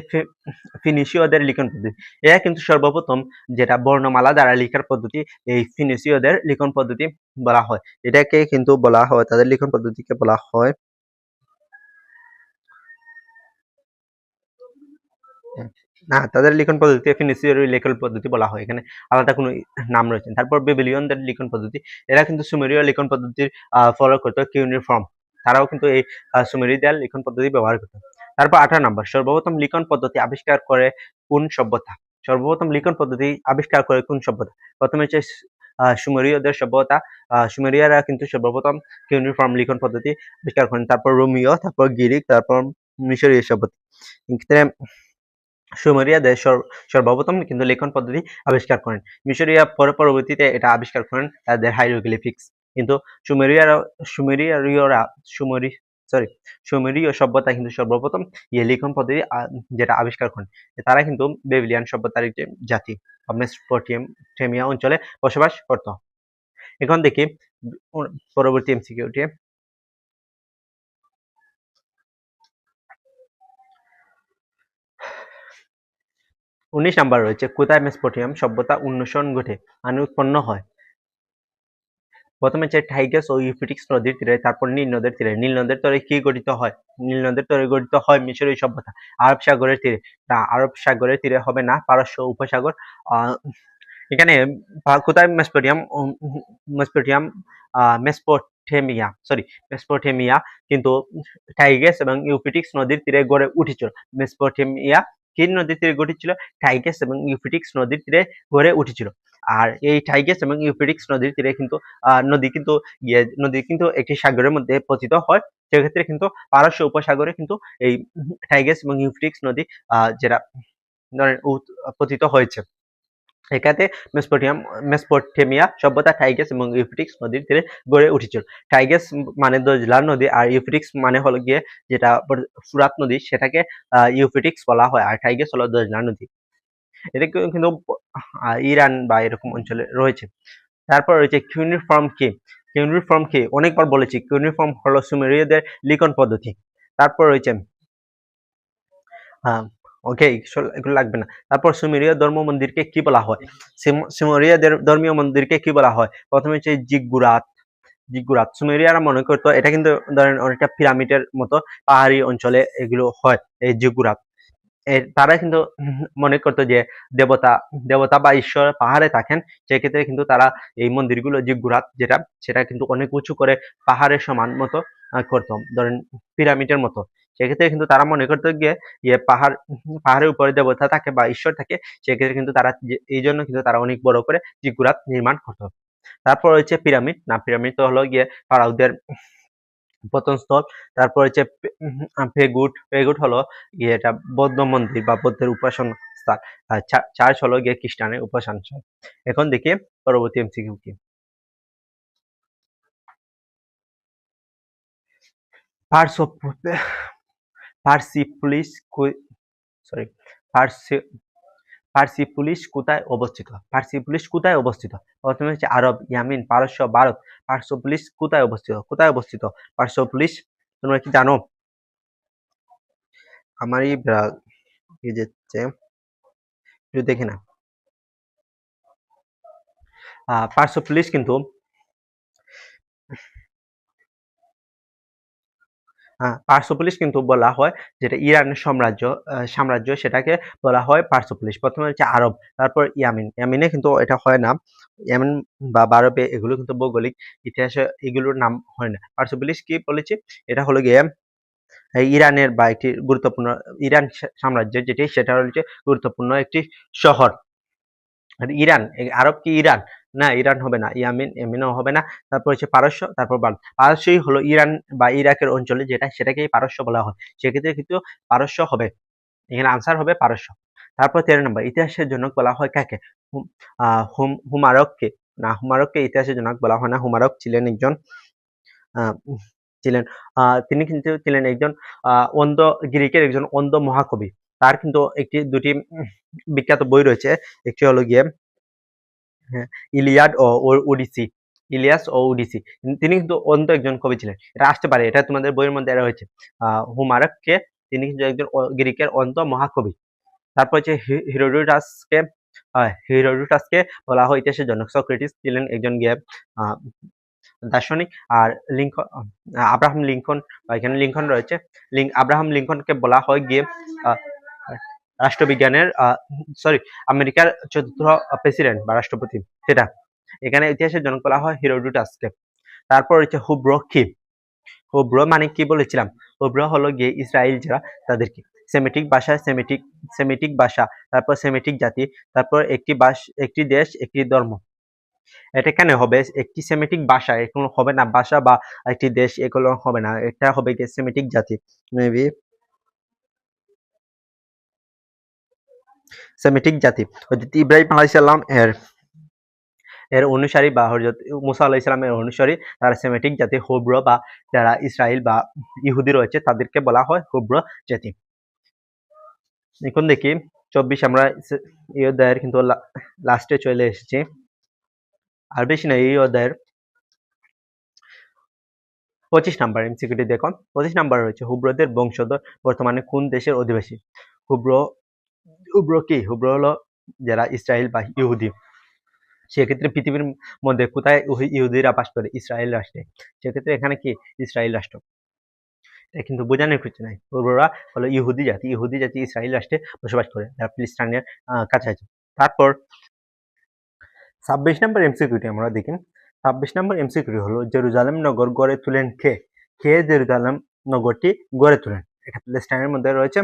ফিনিশীয়দের লিখন পদ্ধতি। এরা কিন্তু সর্বপ্রথম যেটা বর্ণমালা দ্বারা লিখার পদ্ধতি, এই ফিনিশীয়দের লিখন পদ্ধতি বলা হয়। এটাকে কিন্তু বলা হয়, তাদের লিখন পদ্ধতিকে বলা হয় তাদের লিখন পদ্ধতি ফিনিশীয় লিখন পদ্ধতি বলা হয়। এখানে আলাদা কোনো নাম রয়েছে। তারপর বেবিলিয়নদের লিখন পদ্ধতি, এরা কিন্তু সুমেরীয় লিখন পদ্ধতির ফলো করতো কিউনিফর্ম। তারাও কিন্তু এই সুমেরীয়দের লিখন পদ্ধতি ব্যবহার করত। তারপর 18 নম্বর সর্বপ্রথম লিখন পদ্ধতি আবিষ্কার করে কোন সভ্যতা? প্রথমে হচ্ছে সুমেরীয়দের সভ্যতা। সুমেরীয়রা কিন্তু সর্বপ্রথম কিউনিফর্ম লিখন পদ্ধতি আবিষ্কার করেন। তারপর রোমীয়, তারপর গ্রিক, তারপর মিশরীয় সভ্যতা। সুমেরীয়দের সর্বপ্রথম কিন্তু লিখন পদ্ধতি আবিষ্কার করেন। মিশরীয় পরবর্তীতে এটা আবিষ্কার করেন তাদের হাইরোগ্লিফিক্স। কিন্তু সুমেরীয় সভ্যতা কিন্তু সর্বপ্রথম লিখন পদ্ধতি যেটা আবিষ্কার করেন। তারা কিন্তু বেবিলিয়ান সভ্যতার একটি জাতি, মেসোপটেমিয়া অঞ্চলে বসবাস করত। এখন দেখি পরবর্তী এমসিকিউটি। 19 নাম্বার রয়েছে কোথায় মেসোপটেমিয়াম সভ্যতা উন্নয়ন ঘটে মানে উৎপন্ন হয়। প্রথমে হচ্ছে টাইগ্রিস ও ইউফ্রেটিস নদীর তীরে, তারপর নীল নদের তীরে। নীল নদের তীরে কি গঠিত হয়? নীল নদের তীরে গঠিত হয় মিশরীয় সভ্যতা। আরব সাগরের তীরে, না আরব সাগরের তীরে হবে না, পারস্য উপসাগর। এখানে কোথায় মেসোপটেমিয়াম মেসোপটেমিয়াম মেসোপটেমিয়া মেসোপটেমিয়া কিন্তু টাইগ্রিস এবং ইউফ্রেটিস নদীর তীরে গড়ে উঠেছিল। মেসোপটেমিয়া কি নদীর তীরে গঠিত? টাইগ্রিস এবং ইউফ্রেটিস নদীর তীরে গড়ে উঠেছিল। আর এই টাইগ্রিস এবং ইউফ্রেটিস নদীর তীরে কিন্তু নদী কিন্তু একটি সাগরের মধ্যে পতিত হয়। সেক্ষেত্রে কিন্তু পারস্য উপসাগরে কিন্তু এই টাইগ্রিস এবং ইউফ্রেটিস নদী যেটা ধরেন পতিত হয়েছে। এখানে মেসোপটেমিয়া সভ্যতা টাইগ্রিস এবং ইউফ্রেটিস নদীর তীরে গড়ে উঠেছিল। টাইগ্রিস মানে দজলা নদী, আর ইউফ্রেটিস মানে হলো গিয়ে যেটা ফুরাত নদী, সেটাকে ইউফ্রেটিস বলা হয়, আর টাইগ্রিস হলো দজলা নদী। এটা কিন্তু ইরান বা এরকম অঞ্চলে রয়েছে। তারপর রয়েছে কিউনিফর্ম কি? কিউনিফর্ম কি অনেকবার বলেছি, কিউনিফর্ম হলো সুমেরীয়দের লিখন পদ্ধতি। তারপর রয়েছে ওকে এগুলো লাগবে না। তারপর সুমেরীয় ধর্ম মন্দিরকে কি বলা হয়? সুমেরীয়দের ধর্মীয় মন্দিরকে কি বলা হয়? প্রথমে হচ্ছে জিগুরাত। সুমেরিয়ারা মনে করতো এটা কিন্তু ধরেন অনেকটা পিরামিডের মতো পাহাড়ি অঞ্চলে এগুলো হয়, এই জিগুরাত। তারা কিন্তু মনে করতো যে দেবতা বা ঈশ্বর পাহাড়ে থাকেন। সেক্ষেত্রে কিন্তু তারা এই মন্দিরগুলো জিগুরাত সেটা কিন্তু অনেক উঁচু করে পাহাড়ের সমান মতো করতো, ধরেন পিরামিডের মতো। সেক্ষেত্রে কিন্তু তারা মনে করতো গিয়ে পাহাড়ের উপরে দেবতা থাকে বা ঈশ্বর থাকে। সেক্ষেত্রে কিন্তু তারা এই জন্য কিন্তু তারা অনেক বড় করে জিগুরাত নির্মাণ করতো। তারপর হচ্ছে পিরামিড। না পিরামিড তো হলো গিয়ে ফারাওদের পতনস্থল। তারপর হচ্ছে পেগুট হলো গিয়ে এটা বৌদ্ধ মন্দির বা বৌদ্ধের উপাসনা স্থান। চার্চ হলো গিয়ে খ্রিস্টানের উপাসনা স্থল। এখন দেখি পরবর্তী এমসিকিউ কি। পার্সিপুলিস সরি পার্সিপুলিস কোথায় অবস্থিত? পার্সিপুলিস কোথায় অবস্থিত? প্রথমে হচ্ছে আরব, ইয়ামিন, পারস্য, ভারত। পার্সিপুলিস কোথায় অবস্থিত? পার্সিপুলিস তোমরা কি জানো? আমারই কি যেচ্ছে একটু দেখে না। পার্সিপুলিস কিন্তু পার্সিপুলিস কিন্তু বলা হয় যেটা ইরানের সাম্রাজ্য সেটাকে বলা হয় পার্সিপুলিস। প্রথমে হচ্ছে আরব, তারপর ইয়ামিনে কিন্তু এটা হয় না। ইয়ামিন বা ভারতে এগুলো কিন্তু ভৌগোলিক ইতিহাসে এগুলোর নাম হয় না। পার্সিপুলিস কি বলেছি? এটা হলো গিয়ে ইরানের বা একটি গুরুত্বপূর্ণ ইরান সাম্রাজ্যের যেটি সেটা হচ্ছে গুরুত্বপূর্ণ একটি শহর। ইরান, আরব কি ইরান? না, ইরান হবে না, ইয়ামিনও হবে না। তারপর হচ্ছে পারস্য, তারপর পারস্যই হলো ইরান বা ইরাকের অঞ্চলে যেটা সেটাকেই পারস্য বলা হয়। সেক্ষেত্রে কিন্তু পারস্য হবে, এখানে আনসার হবে পারস্য। তারপর 13 নম্বর ইতিহাসের জনক বলা হয় কাকে? হুমায়ুনকে। না, হুমায়ুনকে ইতিহাসের জনক বলা হয় না। হুমায়ুন ছিলেন একজন তিনি কিন্তু ছিলেন একজন গ্রিকের একজন অন্ধ মহাকবি। তার কিন্তু দুটি বিখ্যাত বই রয়েছে। একটি হলো গিয়ে ইলিয়াড ও ওডিসি। ইলিয়াস ও ওডিসি। তিনি কিন্তু অন্ধ একজন কবি ছিলেন। এটা আসতে পারে, এটা তোমাদের বইয়ের মধ্যে রয়েছে। হুমায়ুনকে তিনি কিন্তু একজন গ্রিকের অন্ধ মহাকবি। তারপর হচ্ছে হিরোডোটাসকে বলা হয় ইতিহাসের জনক। সক্রেটিস ছিলেন একজন গিয়ে দার্শনিক। আর আব্রাহাম লিঙ্কন, এখানে লিঙ্কন রয়েছে, আব্রাহাম লিঙ্কনকে বলা হয় গিয়ে রাষ্ট্রবিজ্ঞানের আমেরিকার চতুর্থ প্রেসিডেন্ট বা রাষ্ট্রপতি সেটা। এখানে ইতিহাসের জনক বলা হয় হিরোডোটাসকে। তারপর হচ্ছে হুব্রো কি? হুব্রো মানে কি বলেছিলাম? হুব্রো হলো গিয়ে ইসরায়েল যারা তাদেরকে সেমিটিক ভাষা, তারপর সেমিটিক জাতি, তারপর একটি দেশ একটি ধর্ম। এটা কেন হবে? একটি সেমিটিক ভাষা, এগুলো হবে না ভাষা বা একটি দেশ, এগুলো হবে না। এটা হবে গিয়ে সেমিটিক জাতি, মেবি সেমিটিক জাতি। ইব্রাহিম আলাইহিস সালাম এর অনুসারী বা হযরত মুসা আলাইহিস সালামের অনুসারী তারা সেমিটিক জাতি। হুব্রো বা যারা ইসরায়েল বা ইহুদি রয়েছে তাদেরকে বলা হয় হুব্রো জাতি। এখন দেখি 24, আমরা এই অধ্যায়ের কিন্তু লাস্টে চলে এসেছি, আর বেশি না। এই অধ্যায়ের 25 নাম্বার এমসিকিউটি দেখো। 25 নাম্বার রয়েছে হুব্রোদের বংশধর বর্তমানে কোন দেশের অধিবাসী? হুব্রো হুব্র কি? হুব্র হলো যারা ইসরায়েল বা ইহুদি, সেক্ষেত্রে পৃথিবীর মধ্যে কোথায় ইহুদিরা বাস করে? ইসরায়েল রাষ্ট্রে। সেক্ষেত্রে এখানে কি? ইসরায়েল রাষ্ট্র। এটা কিন্তু বোঝানোর কিছু নাই। হুব্ররা হলো ইহুদি জাতি। ইহুদি জাতি ইসরায়েল রাষ্ট্রে বসবাস করে, যারা ফিলিস্তিনের কাছাকাছি। তারপর 26 নম্বর এমসিকিউটি আমরা দেখি। 26 নম্বর এমসিকিউ হলো জেরুজালেম নগর গড়ে তুলেন কে? কে জেরুজালেম নগরটি গড়ে তোলেন? এটা প্যালেস্টাইনের মধ্যে রয়েছে।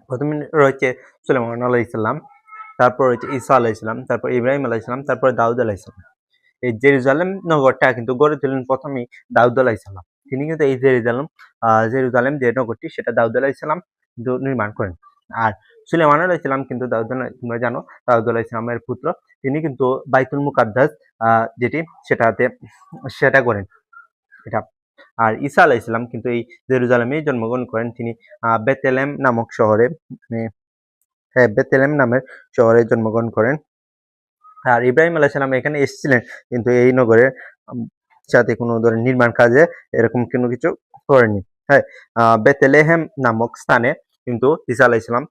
প্রথমে রয়েছে সুলাইমান আলাইহিসসালাম, তারপর রয়েছে ঈসা আলাইহিসসালাম, তারপর ইব্রাহিম আলাইহিসসালাম, তারপর দাউদ আলাইহিসসালাম। এই জেরুজালেম নগরটা কিন্তু গড়ে তোলেন প্রথমেই দাউদ আলাইহিসসালাম। তিনি কিন্তু এই জেরুজালেম যে নগরটি, সেটা দাউদ আলাইহিসসালাম কিন্তু নির্মাণ করেন। আর সুলাইমান আলাইহিসসালাম কিন্তু তোমরা জানো দাউদ আলাইহিসসালামের পুত্র। তিনি কিন্তু বাইতুল মুকাদ্দাস যেটি সেটা করেন এটা। আর ঈসা আলাইহিসসালাম কিন্তু এই জেরুজালেমেই জন্মগ্রহণ করেন। তিনি বেথলেহেম নামক শহরে, বেথলেহেম নামের শহরে জন্মগ্রহণ করেন। আর ইব্রাহিম আলাইহিসসালাম এখানে এসেছিলেন, কিন্তু এই নগরের সাথে কোনো ধরনের নির্মাণ কাজে এরকম কোনো কিছু করেননি। হ্যাঁ, বেথলেহেম নামক স্থানে কিন্তু ঈসা আলাইহিসসালাম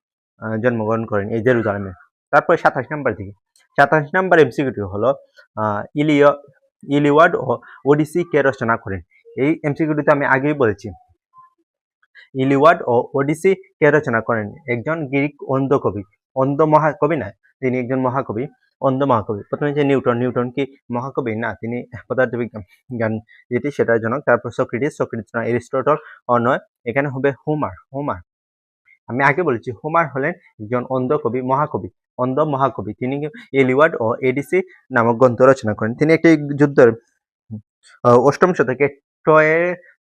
জন্মগ্রহণ করেন, এই জেরুজালেমে। তারপরে 27 নম্বর দিকে 27 নম্বর এমসিকিউ হলো ইলিয়াড ও ওডিসি কে রচনা করেন? এই এমসিকিউটিতে আমি আগেই বলেছি, ইলিয়াড ও ওডিসি কে রচনা করেন? একজন গ্রিক অন্ধ কবি, অন্ধ মহাকবি না, তিনি একজন মহাকবি, অন্ধ মহাকবি। প্রথমে যে নিউটন কি মহাকবি না? তিনি পদার্থবিজ্ঞান যেটি সেটার জনক। তারপর সক্রেটিস না, এরিস্টটল নয়, এখানে হবে হোমার। আমি আগে বলেছি হোমার হলেন একজন অন্ধ কবি, অন্ধ মহাকবি। তিনি ইলিয়াড ও ওডিসি নামক গ্রন্থ রচনা করেন। তিনি একটি যুদ্ধের 8ম শতকে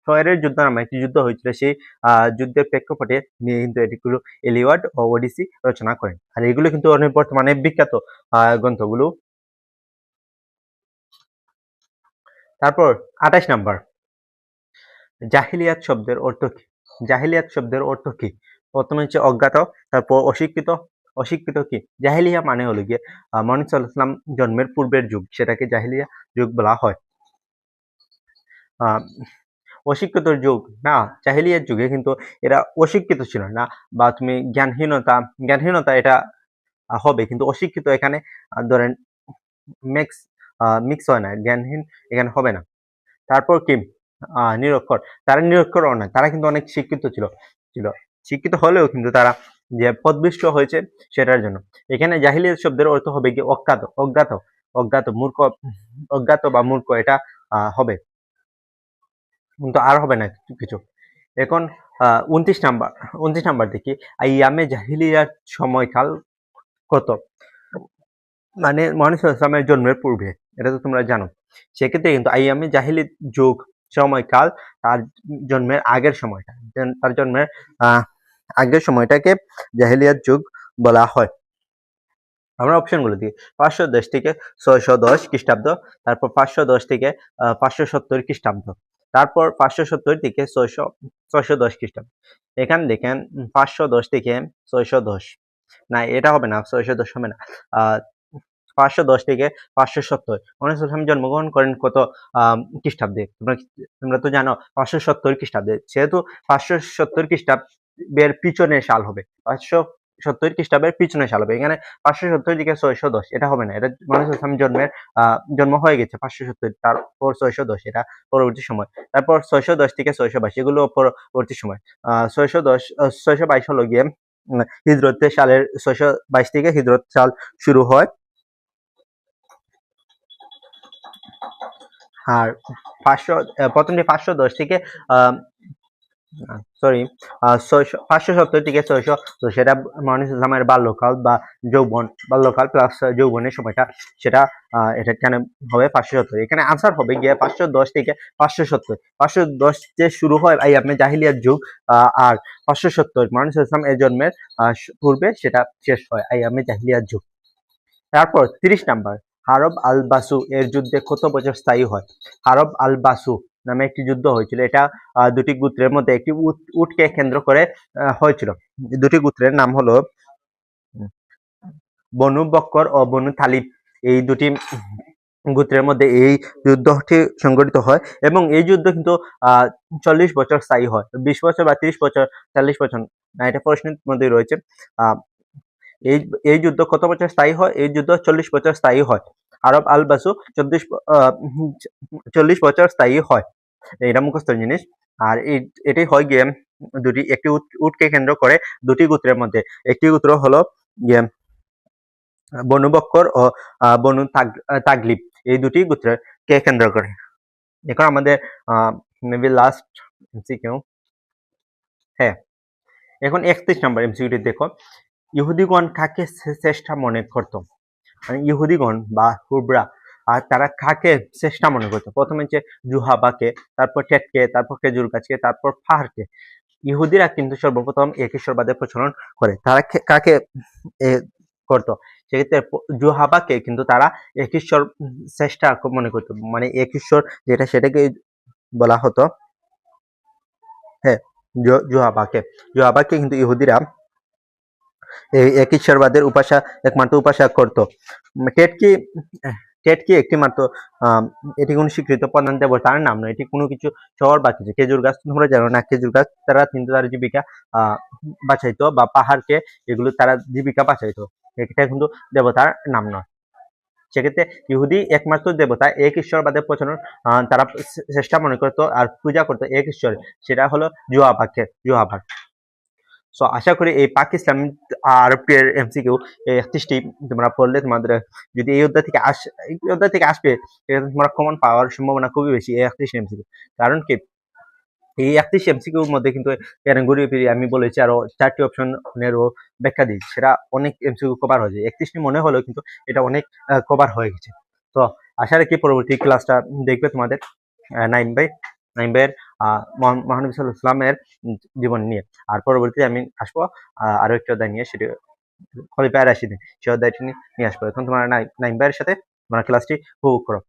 ট্রয়ের যুদ্ধ নামে একটি যুদ্ধ হয়েছিল, সেই যুদ্ধের প্রেক্ষাপটে নিয়ে কিন্তু এটিগুলো ইলিয়াড ও ওডিসি রচনা করেন। আর এগুলো কিন্তু অনেক বর্তমানে বিখ্যাত গ্রন্থগুলো। তারপর 28 নাম্বার, জাহিলিয়াত শব্দের অর্থ কি? জাহিলিয়াত শব্দের অর্থ কি? প্রথমে হচ্ছে অজ্ঞাত, তারপর অশিক্ষিত কি? জাহিলিয়া মানে হলো গিয়ে মুহাম্মদ সাল্লাল্লাহু আলাইহি ওয়াসাল্লাম জন্মের পূর্বের যুগ, সেটাকে জাহিলিয়া যুগ বলা হয়। অশিক্ষিত যুগ না, জাহিলিয়ার যুগে কিন্তু এরা অশিক্ষিত ছিল না, বা তুমি জ্ঞানহীনতা এটা হবে, কিন্তু অশিক্ষিত এখানে ধরেন মিক্স হয় না, জ্ঞানহীন এখানে হবে না। তারপর কি? নিরক্ষর, তারা নিরক্ষরও না, তারা কিন্তু অনেক শিক্ষিত ছিল। শিক্ষিত হলেও কিন্তু তারা যে পদভ্রষ্ট হয়েছে সেটার জন্য। এখানে জাহিলিয়াত শব্দের অর্থ হবে কি? অজ্ঞাত বা মূর্খ, এটা হবে, কিন্তু আর হবে না কিছু। এখন 29 নাম্বার দেখি, আইয়ামে জাহিলিয়ার সময়কাল কত? মানে মুহাম্মদ সাল্লাল্লাহু আলাইহি ওয়াসাল্লামের জন্মের পূর্বে, এটা তো তোমরা জানো। সেক্ষেত্রে কিন্তু আইয়ামে জাহিলিয়াত যুগ সময়কাল তার জন্মের আগের সময়টা, তার জন্মের আগের সময়টাকে জাহিলিয়াত যুগ বলা হয়। আমরা অপশনগুলো দিই, 510 থেকে 610 খ্রিস্টাব্দ, তারপর 510 থেকে 570 খ্রিস্টাব্দ, তারপর 570 থেকে 610 খ্রিস্টাব্দ। এখানে দেখেন 510 থেকে 610, না এটা হবে না, 610 হবে না। 510 থেকে 570। মুহাম্মদ সাল্লাল্লাহু আলাইহি ওয়াসাল্লাম জন্মগ্রহণ করেন কত খ্রিস্টাব্দে? তোমরা তো জানো 570 খ্রিস্টাব্দে, সেহেতু 570 খ্রিস্টাব্দের পিছনের সাল হবে, 570 খ্রিস্টাব্দের পিছনের সাল হবে। এখানে 570 থেকে 610 এটা হবে না, এটা মুহাম্মদ সাল্লাল্লাহু আলাইহি ওয়াসাল্লাম জন্ম হয়ে গেছে 570, তারপর 610 এটা পরবর্তী সময়, তারপর 610 থেকে 622 এগুলো পরবর্তী সময়। 622 হলো গিয়ে হিজরতের সালের 622 থেকে হিজরত সাল শুরু হয়। আর 510 থেকে 570 থেকে 610, সেটা মুহাম্মদ বাল্যকাল বা বাল্যকাল প্লাস যৌবনের সময়টা, সেটা এটা কেন হবে 570। এখানে আনসার হবে গিয়ে 510 থেকে 570। 510 যে শুরু হয় আইয়ামে জাহিলিয়াত যুগ, আর 570 মুহাম্মদ এর জন্মের পূর্বে সেটা শেষ হয় আইয়ামে জাহিলিয়াত যুগ। তারপর 30 নাম্বার, হারব আল বাসু এর যুদ্ধে কত বছর স্থায়ী হয়? হারব আল বাসু নামে একটি যুদ্ধ হয়েছিল, এটা দুটি গোত্রের মধ্যে একটি উটকে কেন্দ্র করে হয়েছিল। দুটি গোত্রের নাম হলো বনু বক্কর ও বনু তালিব। এই দুটি গোত্রের মধ্যে এই যুদ্ধটি সংঘটিত হয়, এবং এই যুদ্ধ কিন্তু 40 বছর স্থায়ী হয়। 20 বছর বা 30 বছর, 40 বছর না, এটা প্রশ্নের মধ্যে রয়েছে। এই এই যুদ্ধ কত বছর স্থায়ী হয়? এই যুদ্ধ 40 বছর স্থায়ী হয়। আরব আল বাসু 40 বছর স্থায়ী হয়। এটা মুখস্থ জিনিস। আর এটাই হয় গিয়ে একটি উটকে কেন্দ্র করে দুটি গোত্রের মধ্যে। একটি গোত্র হলো গিয়ে বনু বক্কর ও বনু তাগলিব, এই দুটি গোত্রকে কেন্দ্র করে। এখন আমাদের মেবি লাস্ট এমসিকিউ, হ্যাঁ, এখন 31 নম্বর এমসিকিউটি দেখো, ইহুদিগণ কাকে শ্রেষ্ঠা মনে করত? মানে ইহুদিগণ বা হুবরা আর তারা কাকে শ্রেষ্ঠা মনে করতো? প্রথমে হচ্ছে জুহাবাকে, তারপর টেটকে, তারপর খেজুর গাছকে, তারপর পাহাড়কে। ইহুদিরা কিন্তু সর্বপ্রথম এক ঈশ্বরবাদের প্রচলন করে। তারা কাকে করতো? সেক্ষেত্রে জুহাবাকে কিন্তু তারা এক ঈশ্বর শ্রেষ্ঠা মনে করতো, মানে এক ঈশ্বর যেটা সেটাকে বলা হতো, হ্যাঁ, জুহাবাকে কিন্তু ইহুদিরা এই এক ঈশ্বরবাদের একমাত্র উপাসা করতো। টেটকি একটি মাত্র এটি কোনো স্বীকৃত প্রধান দেবতার নাম নয়, এটি কোনো কিছু শহর বা কিছু। খেজুর গাছ তোমরা জানো না, খেজুর গাছ তারা কিন্তু তার জীবিকা বাঁচাইতো, বা পাহাড়কে এগুলো তারা জীবিকা বাঁচাইতো, এটা কিন্তু দেবতার নাম নয়। সেক্ষেত্রে ইহুদি একমাত্র দেবতা এক ঈশ্বরবাদের প্রচলন তারা চেষ্টা মনে করতো আর পূজা করতো এক ঈশ্বর, সেটা হলো জুহাবাক। সো আশা করি এই পাক ইসলামিক আরবের এমসিকিউ এই 31টি তোমরা পড়লে তোমাদের যদি এই অধ্যায় থেকে আসবে, তোমরা কমন পাওয়ার সম্ভাবনা খুবই বেশি এই 31 এমসিকিউ। কারণ কি, এই 31 এমসিকিউর মধ্যে কিন্তু ঘুরিয়ে ফিরিয়ে আমি বলেছি আরো 4টি অপশনেরও ব্যাখ্যা দিই, সেটা অনেক এমসিকিউ কভার হয়ে যায়। 31টি মনে হলেও কিন্তু এটা অনেক কভার হয়ে গেছে। তো আশা রাখি পরবর্তী ক্লাসটা দেখবে তোমাদের নাইম ভাইয়ের মহানবী সাল্লাল্লাহু আলাইহি ওয়াসাল্লামের জীবন নিয়ে। আর পরবর্তীতে আমি আসবো আরো একটা অধ্যায় নিয়ে, সেটা খলিফায়ে রাশিদিন, সেই অধ্যায়টি নিয়ে আসবো। এখন তোমার নাইম ভাইয়ের সাথে তোমরা ক্লাসটি উপভোগ করো।